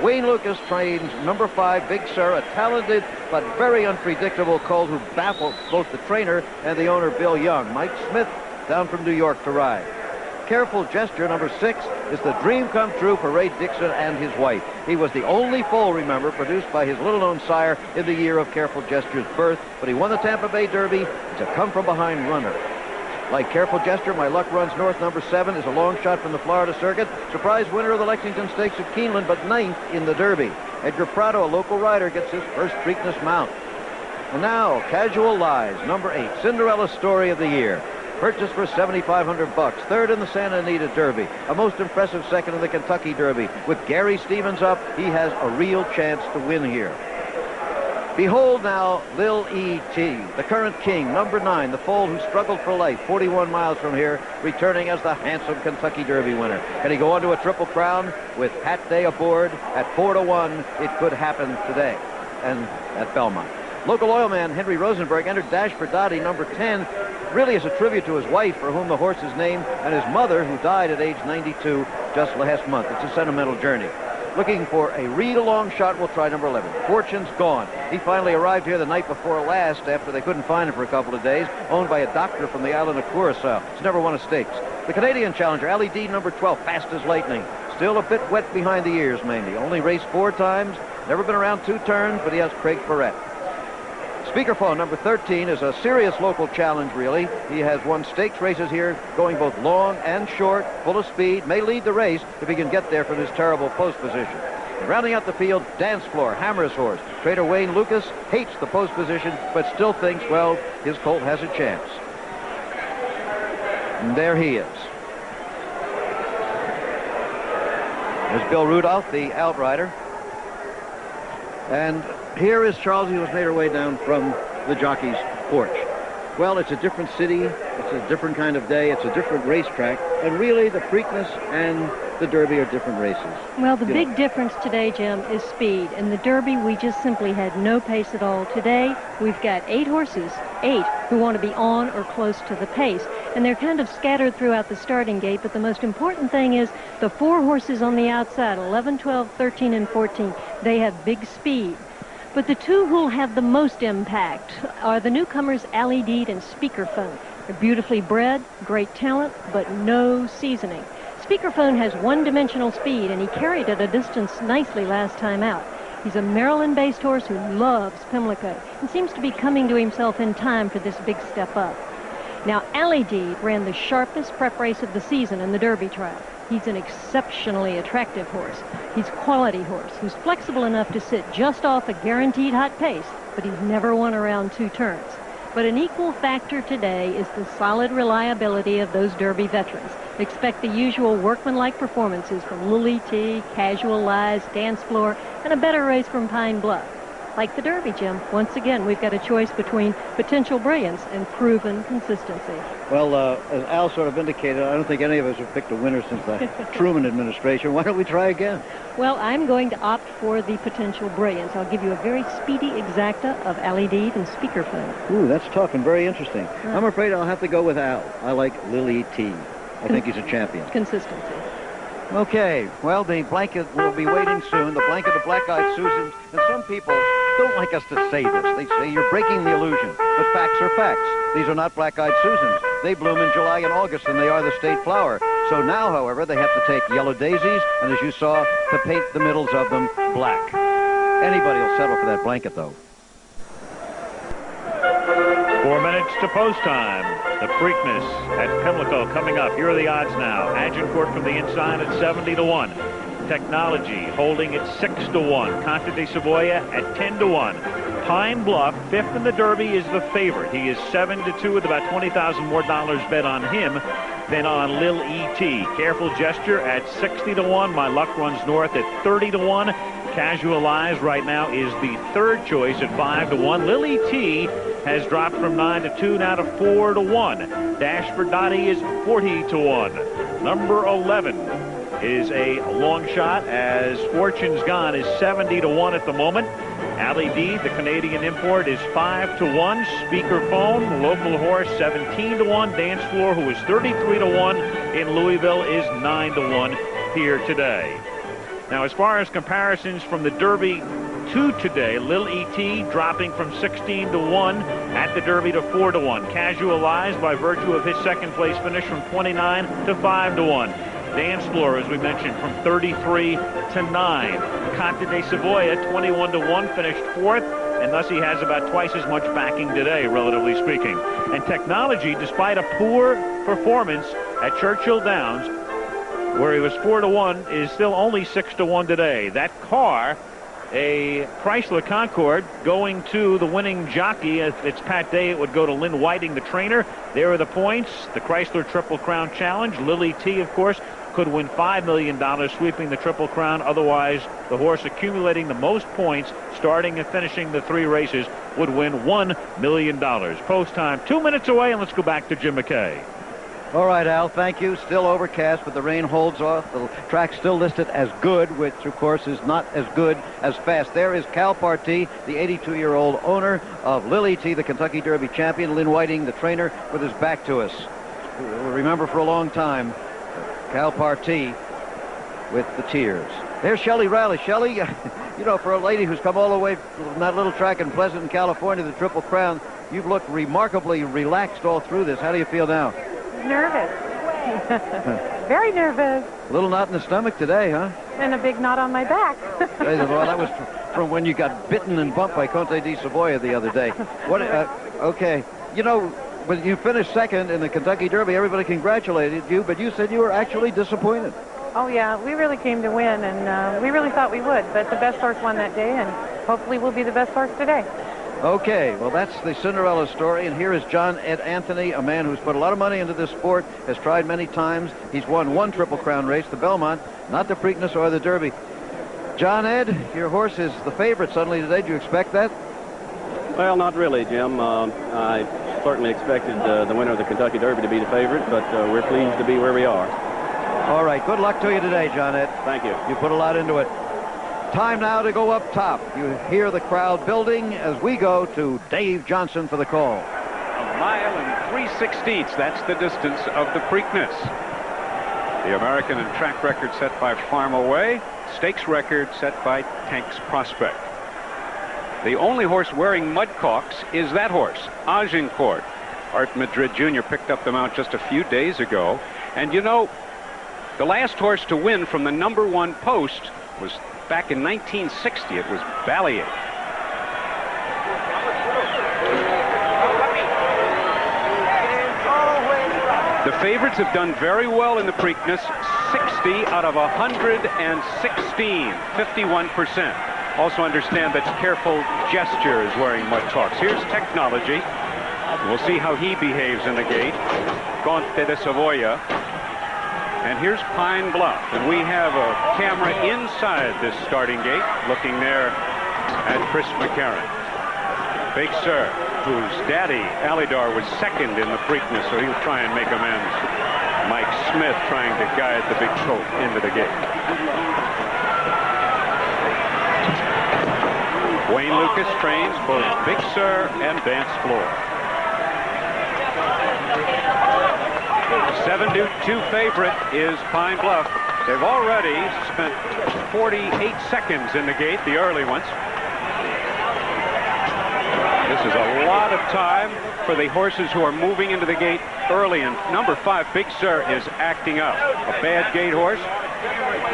Wayne Lucas trains number 5, Big Sur, a talented but very unpredictable colt who baffled both the trainer and the owner, Bill Young. Mike Smith down from New York to ride. Careful Gesture, number 6, is the dream come true for Ray Dixon and his wife. He was the only foal, remember, produced by his little-known sire in the year of Careful Gesture's birth, but he won the Tampa Bay Derby. He's a come-from-behind runner. Like Careful Gesture, My Luck Runs North, number 7, is a long shot from the Florida circuit. Surprise winner of the Lexington Stakes at Keeneland, but 9th in the Derby. Edgar Prado, a local rider, gets his first Preakness mount. And now, Casual Lies, number 8, Cinderella Story of the Year. Purchased for $7,500, third in the Santa Anita Derby, a most impressive second in the Kentucky Derby. With Gary Stevens up, he has a real chance to win here. Behold now Lil E.T., the current king, number 9, the foal who struggled for life 41 miles from here, returning as the handsome Kentucky Derby winner. Can he go on to a Triple Crown with Pat Day aboard at 4-1? It could happen today and at Belmont. Local oil man Henry Rosenberg entered Dash for Dottie, number 10, really as a tribute to his wife, for whom the horse is named, and his mother, who died at age 92 just last month. It's a sentimental journey. Looking for a read-along shot, we'll try number 11. Fortune's Gone. He finally arrived here the night before last after they couldn't find him for a couple of days, owned by a doctor from the island of Curacao. He's never won a stakes. The Canadian challenger, Ali D, number 12, fast as lightning. Still a bit wet behind the ears, mainly. Only raced 4 times, never been around 2 turns, but he has Craig Perrette. Speakerphone, number 13, is a serious local challenge, really. He has won stakes races here, going both long and short, full of speed, may lead the race if he can get there from his terrible post position. And rounding out the field, Dance Floor, Hammer's horse. Trader Wayne Lucas hates the post position, but still thinks, well, his colt has a chance. And there he is. There's Bill Rudolph, the outrider. And here is Charles, who has made her way down from the jockey's porch. Well, it's a different city, it's a different kind of day, it's a different racetrack, and really the Preakness and the Derby are different races. Well, the big difference today, Jim, is speed. In the Derby, we just simply had no pace at all. Today, we've got 8 horses, 8 who want to be on or close to the pace, and they're kind of scattered throughout the starting gate, but the most important thing is the 4 horses on the outside, 11, 12, 13, and 14, they have big speed. But the 2 who'll have the most impact are the newcomers Ali Deed and Speakerphone. They're beautifully bred, great talent, but no seasoning. Speakerphone has one-dimensional speed, and he carried it a distance nicely last time out. He's a Maryland-based horse who loves Pimlico and seems to be coming to himself in time for this big step up. Now, Ali Deed ran the sharpest prep race of the season in the Derby trial. He's an exceptionally attractive horse. He's a quality horse who's flexible enough to sit just off a guaranteed hot pace, but he's never won around 2 turns. But an equal factor today is the solid reliability of those Derby veterans. Expect the usual workmanlike performances from Lily T, Casual Lies, Dance Floor, and a better race from Pine Bluff. Like the Derby, Jim, once again, we've got a choice between potential brilliance and proven consistency. Well, as Al sort of indicated, I don't think any of us have picked a winner since the Truman administration. Why don't we try again? Well, I'm going to opt for the potential brilliance. I'll give you a very speedy exacta of Ali Deed and Speakerphone. Ooh, that's tough and very interesting. I'm afraid I'll have to go with Al. I like Lily T. I think he's a champion. Consistency. Okay, well, the blanket will be waiting soon. The blanket of Black-Eyed Susans. And some people don't like us to say this. They say you're breaking the illusion. But facts are facts. These are not Black-Eyed Susans. They bloom in July and August, and they are the state flower. So now, however, they have to take yellow daisies, and as you saw, to paint the middles of them black. Anybody will settle for that blanket, though. 4 minutes to post time. The Preakness at Pimlico coming up. Here are the odds now. Agincourt from the inside at 70-1. Technology holding at 6-1. Conte de Savoia at 10-1. Pine Bluff, 5th in the Derby, is the favorite. He is 7-2 with about $20,000 more bet on him than on Lil E.T. Careful Gesture at 60-1. My Luck Runs North at 30-1. Casual Lies right now is the 3rd choice at 5-1. Lil E.T. has dropped from 9-2 now to 4-1. Dash for Dottie is 40-1. Number 11 is a long shot, as Fortune's Gone is 70-1 at the moment. Ali D, the Canadian import, is 5-1. Speakerphone, the local horse, 17-1. Dance Floor, who is 33-1 in Louisville, is 9-1 here today. Now, as far as comparisons from the Derby to today, Lil E.T. dropping from 16-1 at the Derby to 4-1. Casual Lies, by virtue of his second place finish, from 29 to 5-1. Dance Floor, as we mentioned, from 33 to 9. Conte de Savoia, 21-1, finished 4th. and thus he has about twice as much backing today, relatively speaking. And technology, despite a poor performance at Churchill Downs, where he was 4-1, is still only 6-1 today. That car, a Chrysler Concorde, going to the winning jockey. If it's Pat Day, it would go to Lynn Whiting, the trainer. There are the points. The Chrysler Triple Crown Challenge. Lily T, of course, could win $5 million, sweeping the Triple Crown. Otherwise, the horse accumulating the most points, starting and finishing the 3 races, would win $1 million. Post time 2 minutes away, and let's go back to Jim McKay. All right, Al, thank you. Still overcast, but the rain holds off. The track's still listed as good, which, of course, is not as good as fast. There is Cal Partee, the 82-year-old owner of Lily T, the Kentucky Derby champion. Lynn Whiting, the trainer, with his back to us. We'll remember for a long time Cal Partee with the tears. There's Shelley Riley. Shelley, you know, for a lady who's come all the way from that little track in Pleasanton, California, the Triple Crown, you've looked remarkably relaxed all through this. How do you feel now? Nervous. Very nervous. A little knot in the stomach today, huh? And a big knot on my back. Well, that was from when you got bitten and bumped by Conte di Savoia the other day. What? Okay. You know, when you finished second in the Kentucky Derby, everybody congratulated you, but you said you were actually disappointed. Oh, yeah. We really came to win, and we really thought we would. But the best horse won that day, and hopefully we'll be the best horse today. Okay, well, that's the Cinderella story, and here is John Ed Anthony, a man who's put a lot of money into this sport, has tried many times. He's won 1 Triple Crown race, the Belmont, not the Preakness or the Derby. John Ed, your horse is the favorite suddenly today. Did you expect that? Well, not really, Jim. I certainly expected the winner of the Kentucky Derby to be the favorite, but we're pleased to be where we are. All right, good luck to you today, John Ed. Thank you. You put a lot into it. Time now to go up top. You hear the crowd building as we go to Dave Johnson for the call. 1 mile and 3/16. That's the distance of the Preakness. The American and track record set by Farm Away. Stakes record set by Tank's Prospect. The only horse wearing mud caulks is that horse, Agincourt. Art Madrid Jr. picked up the mount just a few days ago. And you know, the last horse to win from the #1 post was back in 1960. It was Ballier. The favorites have done very well in the Preakness. 60 out of 116, 51%. Also understand that Careful Gesture is wearing mud caulks. Here's Technology. We'll see how he behaves in the gate. Conte de Savoia. And here's Pine Bluff, and we have a camera inside this starting gate, looking there at Chris McCarron. Big Sir, whose daddy, Alydar, was second in the Preakness, so he'll try and make amends. Mike Smith trying to guide the big colt into the gate. Wayne Lucas trains both Big Sir and Dance Floor. 7-2 favorite is Pine Bluff. They've already spent 48 seconds in the gate, the early ones. This is a lot of time for the horses who are moving into the gate early, and number 5, Big Sir, is acting up. A bad gate horse.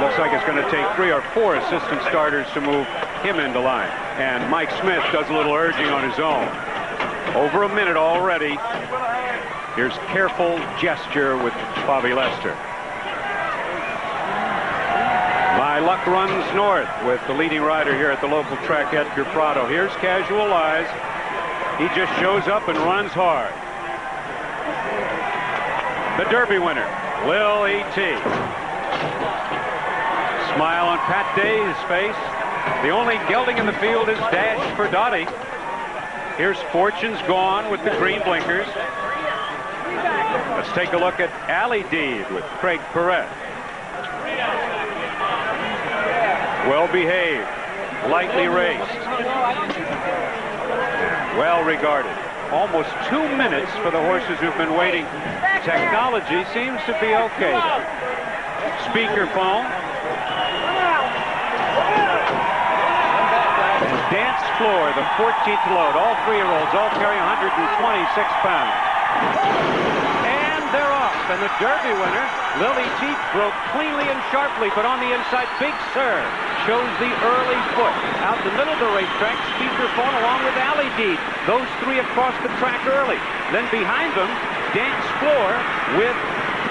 Looks like it's going to take 3 or 4 assistant starters to move him into line. And Mike Smith does a little urging on his own. Over a minute already. Here's Careful Gesture with Bobby Lester. My luck runs north with the leading rider here at the local track, Edgar Prado. Here's Casual Eyes. He just shows up and runs hard. The Derby winner, Lily T. Smile on Pat Day's face. The only gelding in the field is Dash for Dottie. Here's Fortune's Gone with the green blinkers. Let's take a look at Alley Deed with Craig Perret. Well behaved, lightly raced, well regarded. Almost 2 minutes for the horses who've been waiting. Technology seems to be okay. Speakerphone. And Dance Floor, the 14th load. All 3-year-olds, all carrying 126 pounds. They're off, and the Derby winner, Lily T, broke cleanly and sharply, but on the inside, Big Sir chose the early foot. Out the middle of the racetrack, Speakerphone along with Allie Deed. Those three across the track early. Then behind them, Dance Floor with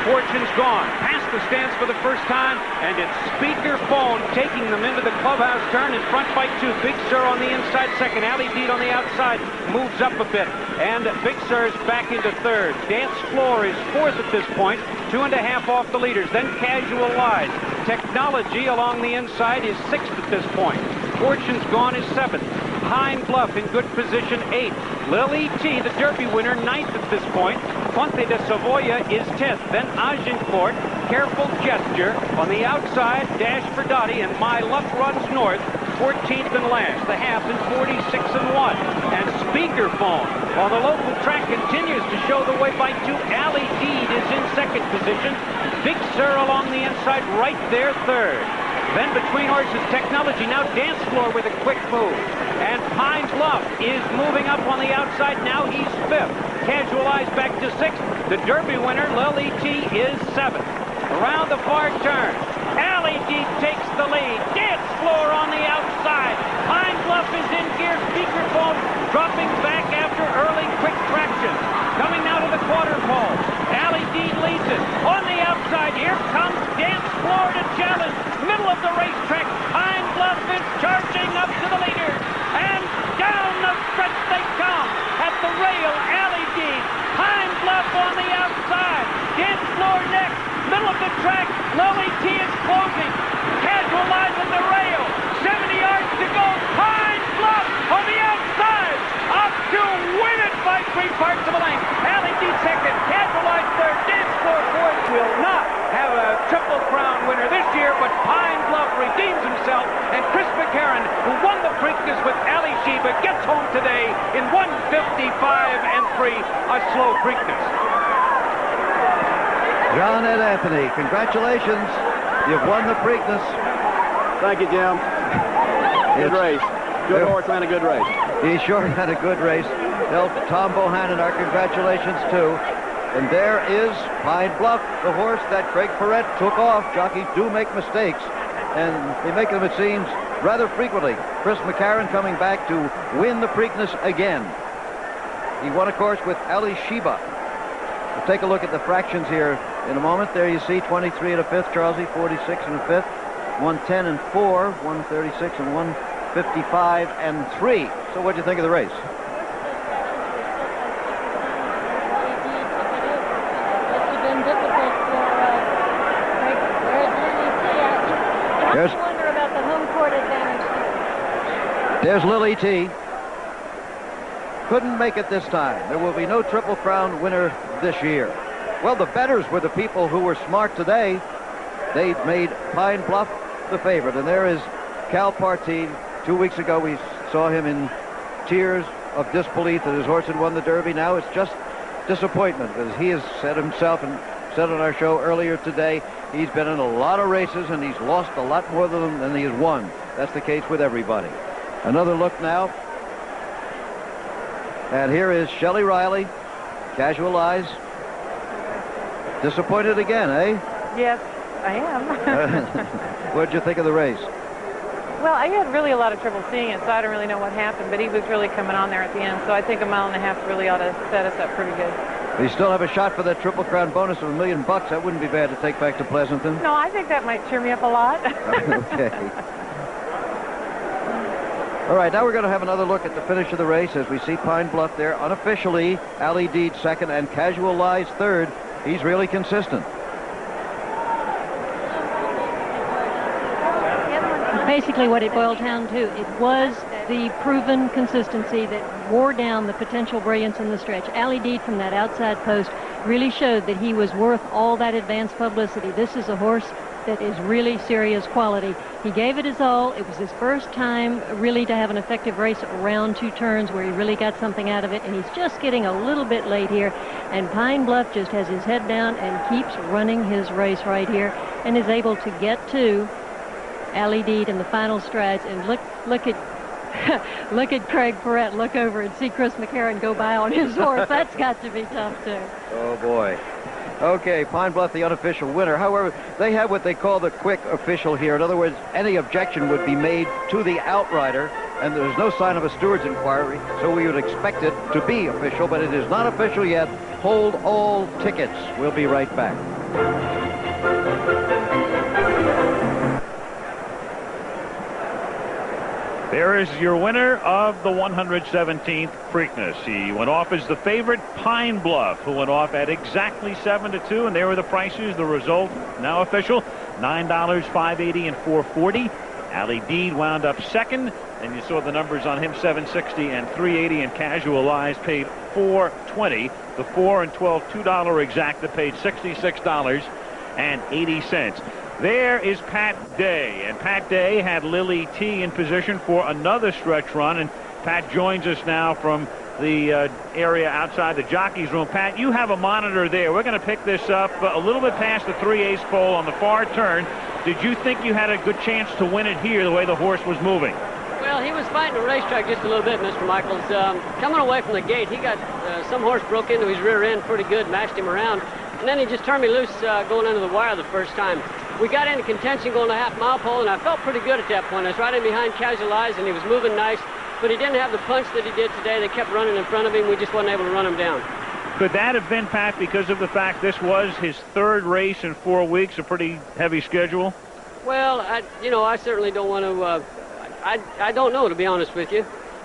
Fortune's Gone. Past the stands for the first time, and it's Speakerphone taking them into the clubhouse turn in front by 2. Big Sur on the inside second. Allie Deed on the outside moves up a bit, and Big Sur's back into third. Dance Floor is fourth at this point, 2.5 off the leaders. Then Casual Lies. Technology along the inside is sixth at this point. Fortune's Gone is seventh. Pine Bluff in good position, 8th. Lily T, the Derby winner, 9th at this point. Ponte de Savoia is 10th. Then Agincourt, Careful Gesture. On the outside, Dash for Dottie, and My Luck Runs North, 14th and last. The half in 46 and 1. And Speakerphone on the local track continues to show the way by 2. Allie Deed is in second position. Big Sur along the inside, right there, third. Then between horses, Technology. Now Dance Floor with a quick move. And Pine Bluff is moving up on the outside. Now he's 5th. Casual Eyes back to 6th. The Derby winner, Lily T, is 7th. Around the far turn, Allie Deed takes the lead. Dance Floor on the outside. Pine Bluff is in gear. Speakerphone dropping back after early quick traction. Coming now to the quarter pole. Allie Deed leads it. On the outside, here comes Dance Floor to challenge. Middle of the racetrack, Pine Bluff is charging up to the leader. And down the stretch they come. At the rail, Allie Deed. Pine Bluff on the outside. Dance Floor next. Middle of the track, Lily T is closing. Casual Lies at the rail. 70 yards to go. Pine Bluff on the outside. Up to win it by 3/4 of a length. Allie Deed second. Casual Lies third. Dance Floor fourth. Will not have a Triple Crown winner this year, but Pine Bluff redeems himself, and Chris McCarron, who won the Preakness with Ali Sheba, gets home today in 1:55 and 3, a slow Preakness. John Ed Anthony, congratulations. You've won the Preakness. Thank you, Jim. Good race. Good horse and a good race. He sure had a good race. Tell Tom Bohannon our congratulations, too. And there is Pine Bluff, the horse that Craig Perrette took off. Jockeys do make mistakes, and they make them, it seems, rather frequently. Chris McCarron coming back to win the Preakness again. He won, of course, with Ali Sheba. We'll take a look at the fractions here in a moment. There you see 23 and a fifth, Charlesy, 46 and a fifth, 110 and 4, 136 and 155 and 3. So what'd you think of the race? I wonder about the home court advantage. There's Lily T. Couldn't make it this time. There will be no Triple Crown winner this year. Well, the bettors were the people who were smart today. They made Pine Bluff the favorite. And there is Cal Partee. 2 weeks ago, we saw him in tears of disbelief that his horse had won the Derby. Now it's just disappointment, because he has said himself and said on our show earlier today, he's been in a lot of races and he's lost a lot more than he has won. That's the case with everybody. Another look now. And here is Shelley Riley, Casual Eyes. Disappointed again, eh? Yes, I am. What'd you think of the race? Well, I had really a lot of trouble seeing it, so I don't really know what happened, but he was really coming on there at the end, so I think a mile and a half really ought to set us up pretty good. We still have a shot for that Triple Crown bonus of $1 million. That wouldn't be bad to take back to Pleasanton. No, I think that might cheer me up a lot. Okay. All right, now we're going to have another look at the finish of the race as we see Pine Bluff there. Unofficially, Ali Deed second and Casual Lies third. He's really consistent. Basically what it boiled down to, it was the proven consistency that wore down the potential brilliance in the stretch. Ali Deed from that outside post really showed that he was worth all that advanced publicity. This is a horse that is really serious quality. He gave it his all. It was his first time really to have an effective race around 2 turns where he really got something out of it, and he's just getting a little bit late here. And Pine Bluff just has his head down and keeps running his race right here and is able to get to Ali Deed in the final strides. And look at look at Craig Perrette look over and see Chris McCarron go by on his horse. That's got to be tough too. Oh boy. Okay, Pine Bluff, the unofficial winner. However, they have what they call the quick official here. In other words, any objection would be made to the outrider, and there's no sign of a steward's inquiry, so we would expect it to be official, but it is not official yet. Hold all tickets. We'll be right back. There is your winner of the 117th Preakness. He went off as the favorite, Pine Bluff, who went off at exactly 7-2, and there were the prices. The result now official: $9, $5.80, and $4.40. Ali Deed wound up second, and you saw the numbers on him: $7.60 and $3.80, and Casual Eyes paid $4.20. The 4 and 12 $2 exacta paid $66.80. There is Pat Day, and Pat Day had Lily T in position for another stretch run, and Pat joins us now from the area outside the jockey's room. Pat, you have a monitor there. We're going to pick this up a little bit past the 3/8 pole on the far turn. Did you think you had a good chance to win it here the way the horse was moving? Well, he was fighting the racetrack just a little bit, Mr. Michaels. Coming away from the gate, he got some horse broke into his rear end pretty good, matched him around, and then he just turned me loose going under the wire the first time. We got into contention going a half-mile pole, and I felt pretty good at that point. I was right in behind Casual Eyes, and he was moving nice, but he didn't have the punch that he did today. They kept running in front of him. We just wasn't able to run him down. Could that have been, Pat, because of the fact this was his third race in 4 weeks, a pretty heavy schedule? Well, I certainly don't want to, I don't know, to be honest with you.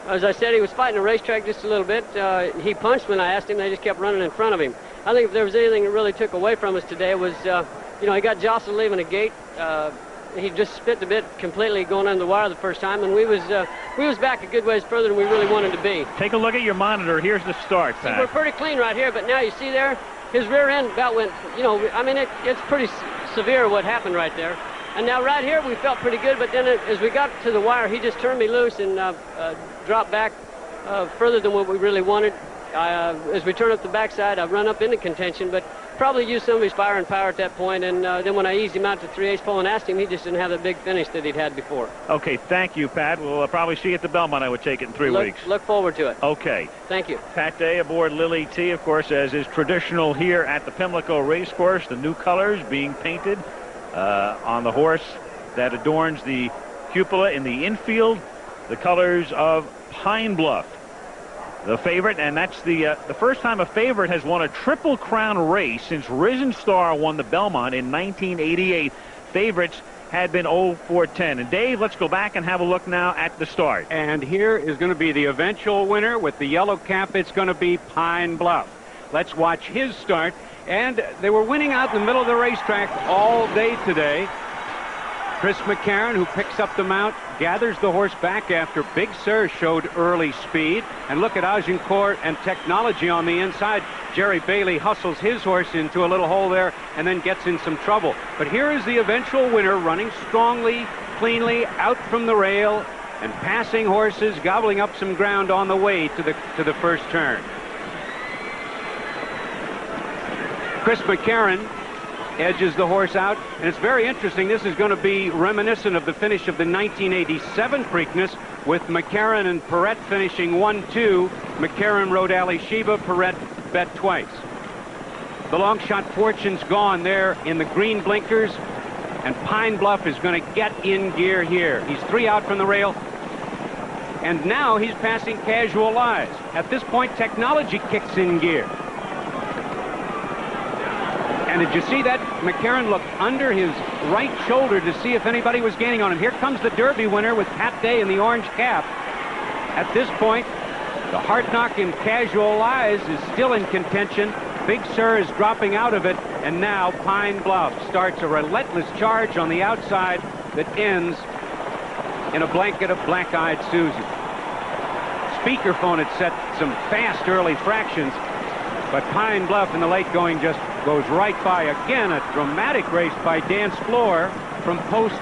As I said, he was fighting the racetrack just a little bit. He punched when I asked him. They just kept running in front of him. I think if there was anything that really took away from us today, it was, he got jostled leaving the gate. He just spit the bit completely going under the wire the first time, and we was back a good ways further than we really wanted to be. Take a look at your monitor. Here's the start, Pat. See, we're pretty clean right here, but now you see there, his rear end about went, it's pretty severe what happened right there. And now right here we felt pretty good, but then as we got to the wire, he just turned me loose and dropped back further than what we really wanted. As we turn up the backside, I've run up into contention, but probably used some of his fire and power at that point, and then when I eased him out to 3/8 pole and asked him, he just didn't have the big finish that he'd had before. Okay, thank you, Pat. We'll probably see you at the Belmont, I would take it, in 3 weeks. Look forward to it. Okay. Thank you. Pat Day aboard Lily T, of course, as is traditional here at the Pimlico Racecourse. The new colors being painted on the horse that adorns the cupola in the infield, the colors of Pine Bluff, the favorite, and that's the first time a favorite has won a Triple Crown race since Risen Star won the Belmont in 1988. Favorites had been 0-4-10. And Dave, let's go back and have a look now at the start. And here is going to be the eventual winner with the yellow cap. It's going to be Pine Bluff. Let's watch his start. And they were winning out in the middle of the racetrack all day today. Chris McCarron, who picks up the mount, gathers the horse back after Big Sur showed early speed. And look at Agincourt and Technology on the inside. Jerry Bailey hustles his horse into a little hole there and then gets in some trouble. But here is the eventual winner, running strongly, cleanly, out from the rail and passing horses, gobbling up some ground on the way to the first turn. Chris McCarron edges the horse out, and it's very interesting. This is going to be reminiscent of the finish of the 1987 Preakness, with McCarron and Perrette finishing 1-2. McCarron rode Ali Sheba, Perrette bet twice. The long shot Fortune's gone there in the green blinkers, and Pine Bluff is going to get in gear here. He's 3 out from the rail, and now he's passing Casual Eyes. At this point, Technology kicks in gear. And did you see that? McCarron looked under his right shoulder to see if anybody was gaining on him. Here comes the Derby winner with Pat Day in the orange cap. At this point, the hard knock in Casual Eyes is still in contention. Big Sur is dropping out of it, and now Pine Bluff starts a relentless charge on the outside that ends in a blanket of Black-Eyed Susie. Speakerphone had set some fast early fractions, but Pine Bluff in the late going just goes right by. Again, a dramatic race by Dance Floor from post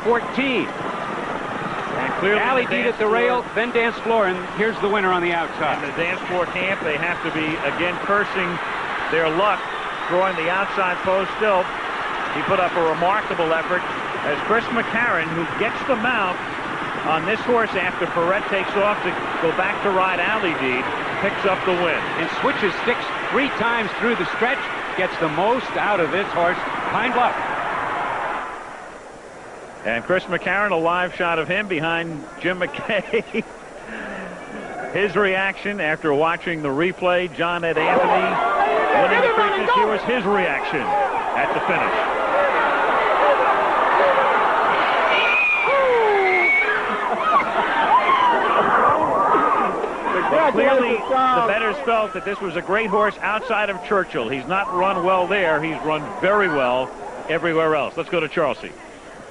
14. And clearly Ali Deed at the rail, then Dance Floor, and here's the winner on the outside. In the Dance Floor camp, they have to be, again, cursing their luck, throwing the outside post still. He put up a remarkable effort as Chris McCarron, who gets the mount on this horse after Perrette takes off to go back to ride Ali Deed, picks up the win. And switches sticks 3 times through the stretch. gets the most out of this horse, Pine Bluff. And Chris McCarron, a live shot of him behind Jim McKay. His reaction after watching the replay, John Ed Anthony winning the Preakness. Here was his reaction at the finish. Well, clearly, the bettors felt that this was a great horse outside of Churchill. He's not run well there. He's run very well everywhere else. Let's go to Charles C.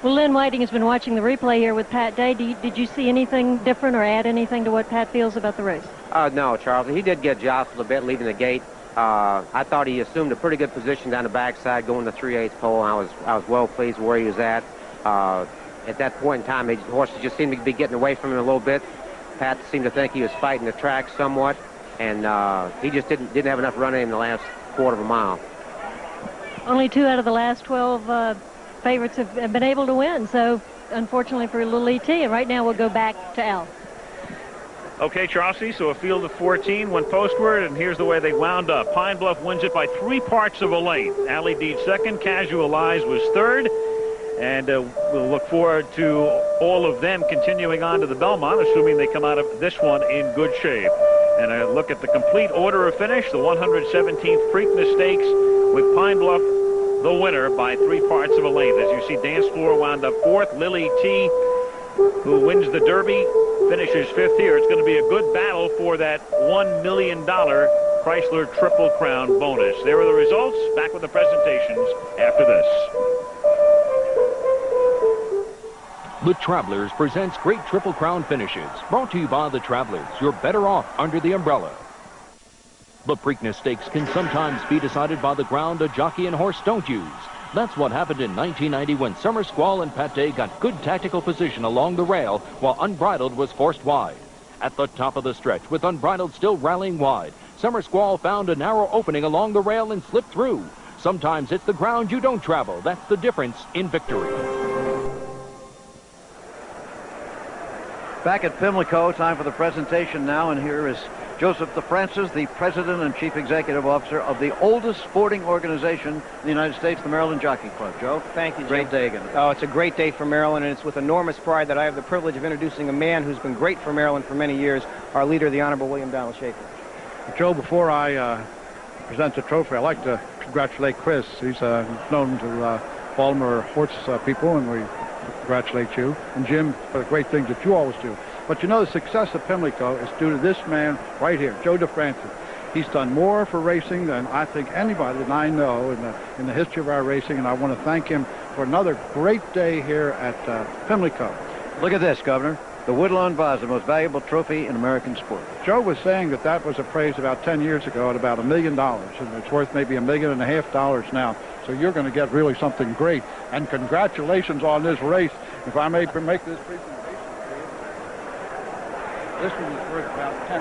Well, Lynn Whiting has been watching the replay here with Pat Day. Did you see anything different or add anything to what Pat feels about the race? No, Charles. He did get jostled a bit leaving the gate. I thought he assumed a pretty good position down the backside going to 3/8 pole. I was well pleased where he was at. At that point in time, the horses just seemed to be getting away from him a little bit. Pat seemed to think he was fighting the track somewhat, and he just didn't have enough run in him the last quarter of a mile. Only 2 out of the last 12 favorites have been able to win, so unfortunately for Little E.T. And right now we'll go back to Al. Okay, Charlie, so a field of 14 went postward, and here's the way they wound up. Pine Bluff wins it by 3 parts of a length. Allie Deed second, Casual Eyes was third, and we'll look forward to all of them continuing on to the Belmont, assuming they come out of this one in good shape. And a look at the complete order of finish, the 117th Preakness Stakes with Pine Bluff the winner by 3 parts of a length. As you see, Dance Floor wound up 4th. Lily T, who wins the Derby, finishes 5th here. It's going to be a good battle for that $1 million Chrysler Triple Crown bonus. There are the results. Back with the presentations after this. The Travelers presents great Triple Crown finishes. Brought to you by the Travelers. You're better off under the umbrella. The Preakness Stakes can sometimes be decided by the ground a jockey and horse don't use. That's what happened in 1990 when Summer Squall and Pat Day got good tactical position along the rail while Unbridled was forced wide. At the top of the stretch, with Unbridled still rallying wide, Summer Squall found a narrow opening along the rail and slipped through. Sometimes it's the ground you don't travel. That's the difference in victory. Back at Pimlico, time for the presentation now, and here is Joseph DeFrancis, the President and Chief Executive Officer of the oldest sporting organization in the United States, the Maryland Jockey Club. Joe? Thank you, Jim. Great day again. Oh, it's a great day for Maryland, and it's with enormous pride that I have the privilege of introducing a man who's been great for Maryland for many years, our leader, the Honorable William Donald Schaefer. Joe, before I present the trophy, I'd like to congratulate Chris. He's known to Baltimore horse people, and we congratulate you. And Jim, for the great things that you always do. But you know, the success of Pimlico is due to this man right here, Joe DeFrancis. He's done more for racing than I think anybody that I know in the history of our racing, and I want to thank him for another great day here at Pimlico. Look at this, Governor. The Woodlawn Vase, the most valuable trophy in American sport. Joe was saying that that was appraised about 10 years ago at about $1 million, and it's worth maybe $1.5 million now. So you're going to get really something great. And congratulations on this race. If I may make this presentation. This one is worth about $10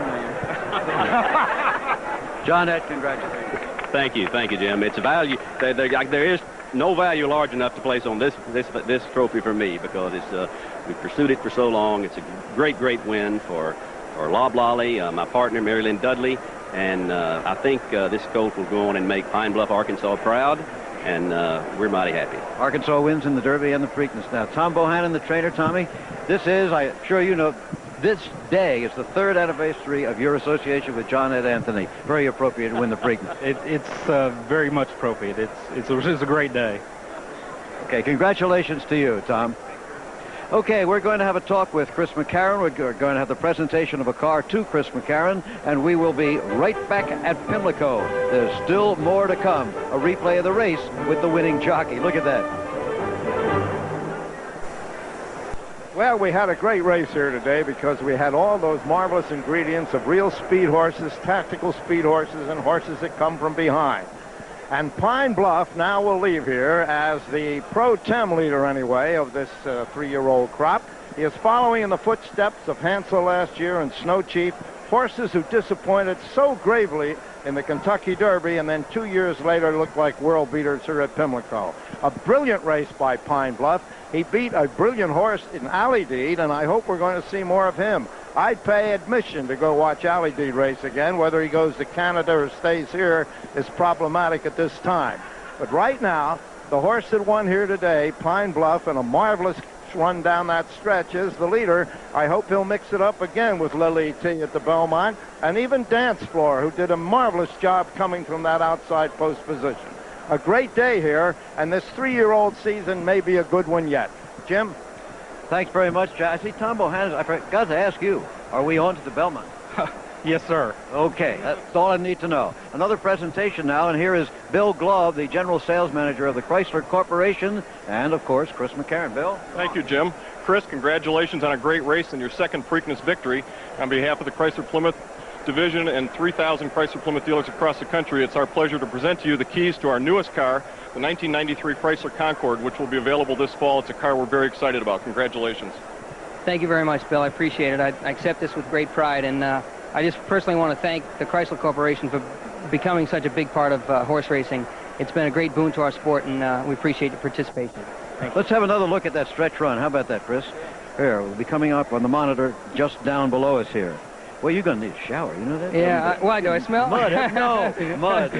million. John Ed, congratulations. Thank you, Jim. It's a value. There is no value large enough to place on this trophy for me, because it's we've pursued it for so long. It's a great win for Lob Lolly, my partner Mary Lynn Dudley, and I think this colt will go on and make Pine Bluff, Arkansas proud, and we're mighty happy. Arkansas wins in the Derby and the Preakness. Now, Tom Bohannon, the trainer, Tommy, this is, I'm sure you know, this day is the 3rd anniversary of your association with John Ed Anthony. Very appropriate to win the Preakness. It's very much appropriate. It's a great day. Okay, congratulations to you, Tom. Okay, we're going to have a talk with Chris McCarron. We're going to have the presentation of a car to Chris McCarron, and we will be right back at Pimlico. There's still more to come. A replay of the race with the winning jockey. Look at that. Well, we had a great race here today because we had all those marvelous ingredients of real speed horses, tactical speed horses, and horses that come from behind. And Pine Bluff now will leave here as the pro tem leader, anyway, of this 3-year-old crop. He is following in the footsteps of Hansel last year and Snow Chief, horses who disappointed so gravely in the Kentucky Derby and then 2 years later looked like world beaters here at Pimlico. A brilliant race by Pine Bluff. He beat a brilliant horse in Alley Deed, and I hope we're going to see more of him. I'd pay admission to go watch Alley Deed race again. Whether he goes to Canada or stays here is problematic at this time. But right now, the horse that won here today, Pine Bluff, and a marvelous run down that stretch, is the leader. I hope he'll mix it up again with Lily T at the Belmont, and even Dance Floor, who did a marvelous job coming from that outside post position. A great day here, and this 3-year-old season may be a good one yet. Jim? Thanks very much, John. I see Tom Bohannon. I forgot to ask you, are we on to the Belmont? Yes, sir. Okay, that's all I need to know. Another presentation now, and here is Bill Glove, the General Sales Manager of the Chrysler Corporation, and, of course, Chris McCarron. Bill? Thank you, Jim. Chris, congratulations on a great race and your second Preakness victory. On behalf of the Chrysler Plymouth Division and 3,000 Chrysler Plymouth dealers across the country, it's our pleasure to present to you the keys to our newest car, the 1993 Chrysler Concorde, which will be available this fall. It's a car we're very excited about. Congratulations. Thank you very much, Bill. I appreciate it. I accept this with great pride, and I just personally want to thank the Chrysler Corporation for becoming such a big part of horse racing. It's been a great boon to our sport, and we appreciate your participation. Let's have another look at that stretch run. How about that, Chris? Here, we'll be coming up on the monitor just down below us here. Well, you're going to need a shower. You know that? Yeah. Why, do I smell? Mud. No. Mud.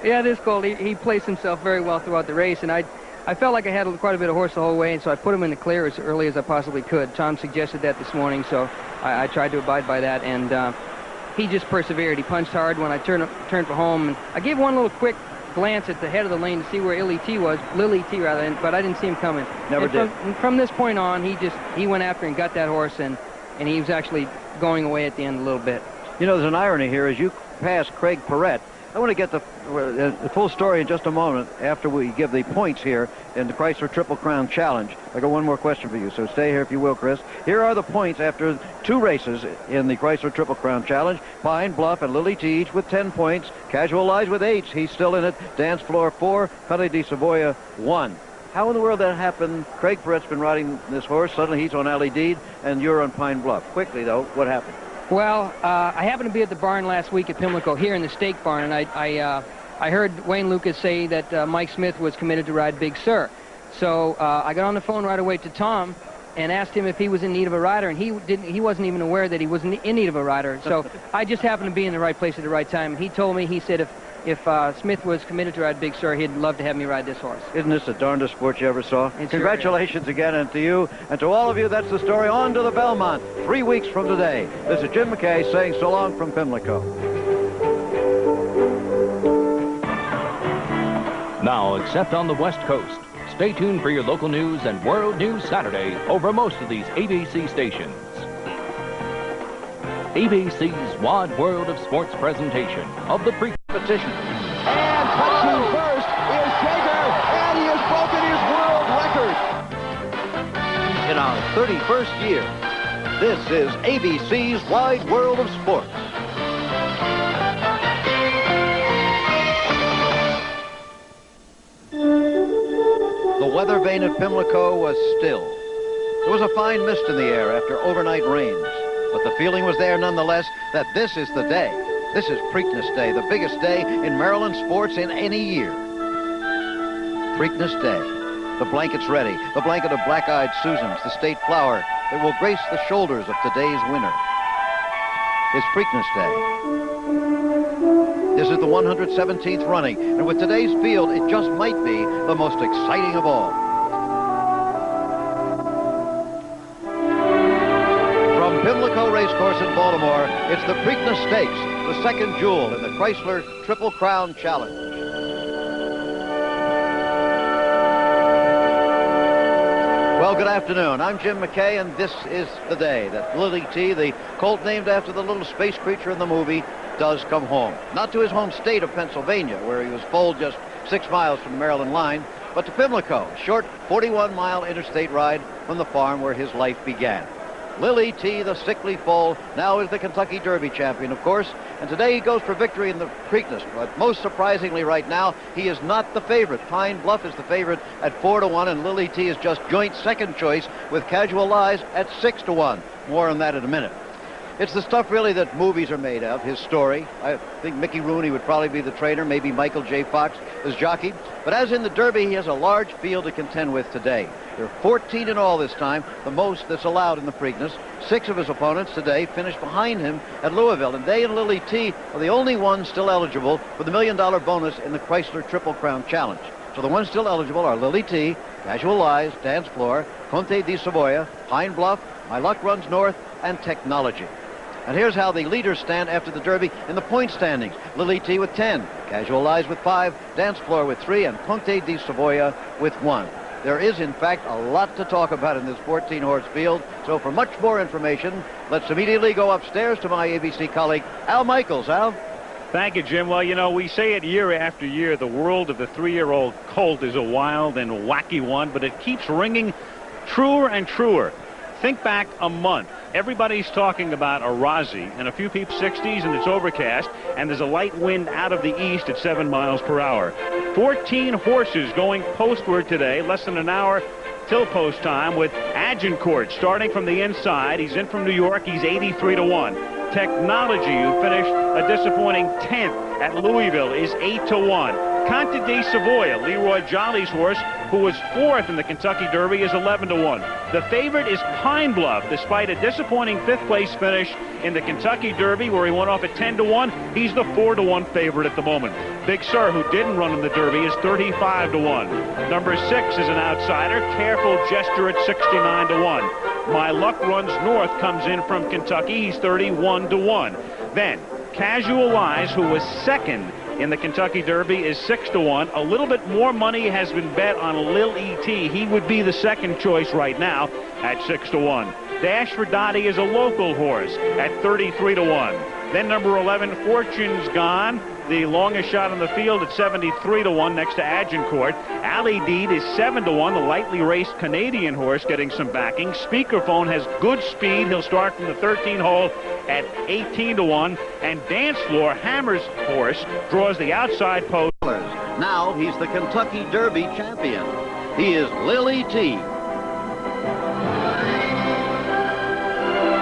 Yeah, it is cold. He placed himself very well throughout the race, and I felt like I had quite a bit of horse the whole way, and so I put him in the clear as early as I possibly could. Tom suggested that this morning, so I tried to abide by that, and he just persevered. He punched hard when I turned for home, and I gave one little quick glance at the head of the lane to see where Lily T was, but I didn't see him coming. Never did. From this point on, he went after and got that horse, and he was actually going away at the end a little bit. You know, there's an irony here. As you pass Craig Perrette, I want to get the full story in just a moment after we give the points here in the Chrysler Triple Crown Challenge. I got one more question for you, so stay here if you will, Chris. Here are the points after 2 races in the Chrysler Triple Crown Challenge. Pine Bluff and Lily T each with 10 points. Casual Lies with 8. He's still in it. Dance Floor 4. Conde de Savoia 1. How in the world that happened? Craig Perrette's been riding this horse. Suddenly he's on Alley Deed, and you're on Pine Bluff. Quickly, though, what happened? Well, I happened to be at the barn last week at Pimlico, here in the stake barn, and I heard Wayne Lucas say that Mike Smith was committed to ride Big Sur. So I got on the phone right away to Tom and asked him if he was in need of a rider, and he wasn't even aware that he was in need of a rider. So I just happened to be in the right place at the right time. He told me, he said if Smith was committed to ride Big Sur, he'd love to have me ride this horse. Isn't this the darndest sport you ever saw? Congratulations again, and to you, and to all of you, that's the story. On to the Belmont, 3 weeks from today. This is Jim McKay saying so long from Pimlico. Now, except on the West Coast, stay tuned for your local news and World News Saturday over most of these ABC stations. ABC's Wide World of Sports presentation of the competition. And touching first is Jaeger, and he has broken his world record. In our 31st year, this is ABC's Wide World of Sports. The weather vane at Pimlico was still. There was a fine mist in the air after overnight rains, but the feeling was there nonetheless that this is the day. This is Preakness Day, the biggest day in Maryland sports in any year. Preakness Day. The blanket's ready. The blanket of black-eyed Susans, the state flower that will grace the shoulders of today's winner. It's Preakness Day. This is the 117th running, and with today's field, it just might be the most exciting of all. From Pimlico Racecourse in Baltimore, it's the Preakness Stakes, the second jewel in the Chrysler Triple Crown Challenge. Well, good afternoon. I'm Jim McKay, and this is the day that Lily T, the colt named after the little space creature in the movie, does come home. Not to his home state of Pennsylvania, where he was foaled just 6 miles from the Maryland line, but to Pimlico, a short 41-mile interstate ride from the farm where his life began. Lily T, the sickly foal, now is the Kentucky Derby champion, of course, and today he goes for victory in the Preakness. But most surprisingly right now, he is not the favorite. Pine Bluff is the favorite at 4-1, and Lily T is just joint second choice with Casual Lies at 6-1. More on that in a minute. It's the stuff really that movies are made of, his story. I think Mickey Rooney would probably be the trainer, maybe Michael J. Fox as jockey. But as in the Derby, he has a large field to contend with today. There are 14 in all this time, the most that's allowed in the Preakness. 6 of his opponents today finished behind him at Louisville, and they and Lily T are the only ones still eligible for the $1 million bonus in the Chrysler Triple Crown Challenge. So the ones still eligible are Lily T, Casual Lies, Dance Floor, Conte di Savoia, Pine Bluff, My Luck Runs North, and Technology. And here's how the leaders stand after the Derby in the point standings. Lily T with 10, Casual Lies with 5, Dance Floor with 3, and Conte di Savoia with 1. There is, in fact, a lot to talk about in this 14-horse field. So for much more information, let's immediately go upstairs to my ABC colleague, Al Michaels. Al? Thank you, Jim. Well, you know, we say it year after year, the world of the 3-year-old colt is a wild and wacky one, but it keeps ringing truer and truer. Think back a month. Everybody's talking about Arazi, and a few people 60s, and it's overcast, and there's a light wind out of the east at 7 miles per hour. 14 horses going postward today, less than an hour till post time, with Agincourt starting from the inside. He's in from New York. He's 83 to 1. Technology, who finished a disappointing 10th at Louisville, is 8 to 1. Conte di Savoia, Leroy Jolly's horse, who was 4th in the Kentucky Derby, is 11 to 1. The favorite is Pine Bluff, despite a disappointing 5th place finish in the Kentucky Derby, where he went off at 10 to 1. He's the 4 to 1 favorite at the moment. Big Sur, who didn't run in the Derby, is 35 to 1. Number 6 is an outsider, Careful Gesture at 69 to 1. My Luck Runs North comes in from Kentucky. He's 31 to 1. Then Casual Lies, who was 2nd in the Kentucky Derby, is 6 to 1. A little bit more money has been bet on Lil E.T. He would be the second choice right now at 6 to 1. Dash for Dottie is a local horse at 33 to 1. Then number 11, Fortune's Gone, the longest shot on the field at 73 to 1 next to Agincourt. Ali Deed is 7 to 1, the lightly raced Canadian horse getting some backing. Speakerphone has good speed. He'll start from the 13 hole at 18 to 1. And Dance Floor, Hammer's horse, draws the outside post. Now he's the Kentucky Derby champion. He is Lily T.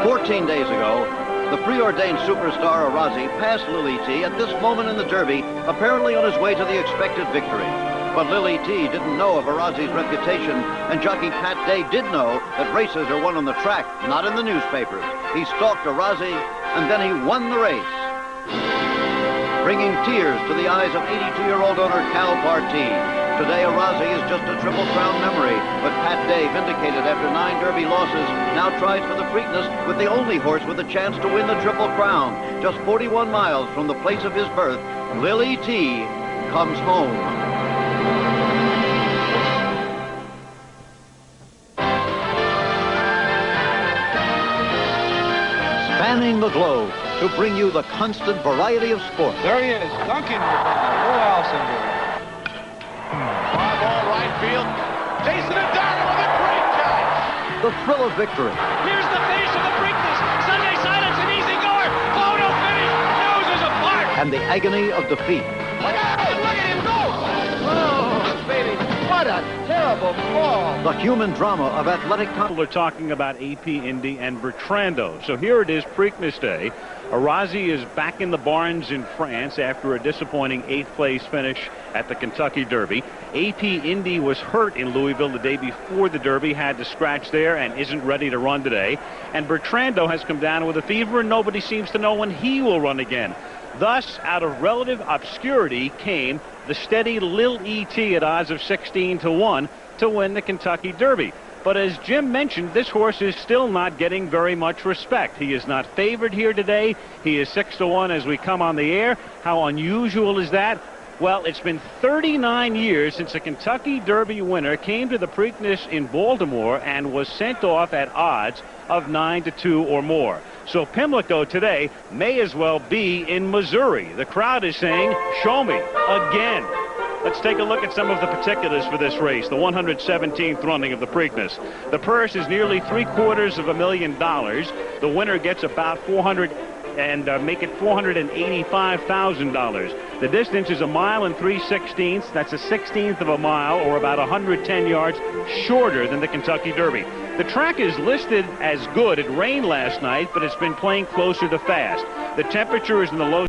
14 days ago, the preordained superstar Arazi passed Lily T at this moment in the Derby, apparently on his way to the expected victory. But Lily T didn't know of Arazi's reputation, and jockey Pat Day did know that races are won on the track, not in the newspapers. He stalked Arazi, and then he won the race, bringing tears to the eyes of 82-year-old owner Cal Partee. Today, Arazi is just a Triple Crown memory, but Pat Day, vindicated after 9 Derby losses, now tries for the Preakness with the only horse with a chance to win the Triple Crown. Just 41 miles from the place of his birth, Lily T comes home. Spanning the globe to bring you the constant variety of sport. There he is, dunking with Will Allison. Fly ball right field. Jason and Darrell with a great catch. The thrill of victory. Here's the finish of the Preakness. Sunday Silence, an easy goer. Photo finish. Noses apart. And the agony of defeat. Look at him go. Oh, baby. What a terrible fall. The human drama of athletic. People are talking about AP Indy and Bertrando. So here it is, Preakness Day. Arazi is back in the barns in France after a disappointing 8th place finish at the Kentucky Derby. AP Indy was hurt in Louisville the day before the Derby, had to scratch there and isn't ready to run today. And Bertrando has come down with a fever, and nobody seems to know when he will run again. Thus, out of relative obscurity came the steady Lil E.T. at odds of 16 to 1 to win the Kentucky Derby. But as Jim mentioned, this horse is still not getting very much respect. He is not favored here today. He is 6 to 1 as we come on the air. How unusual is that? Well, it's been 39 years since a Kentucky Derby winner came to the Preakness in Baltimore and was sent off at odds of 9 to 2 or more. So Pimlico today may as well be in Missouri. The crowd is saying, show me again. Let's take a look at some of the particulars for this race, the 117th running of the Preakness. The purse is nearly $750,000. The winner gets about $400,000 and make it $485,000. The distance is 1 mile and 3/16. That's a 16th of a mile, or about 110 yards shorter than the Kentucky Derby. The track is listed as good. It rained last night, but it's been playing closer to fast. The temperature is in the low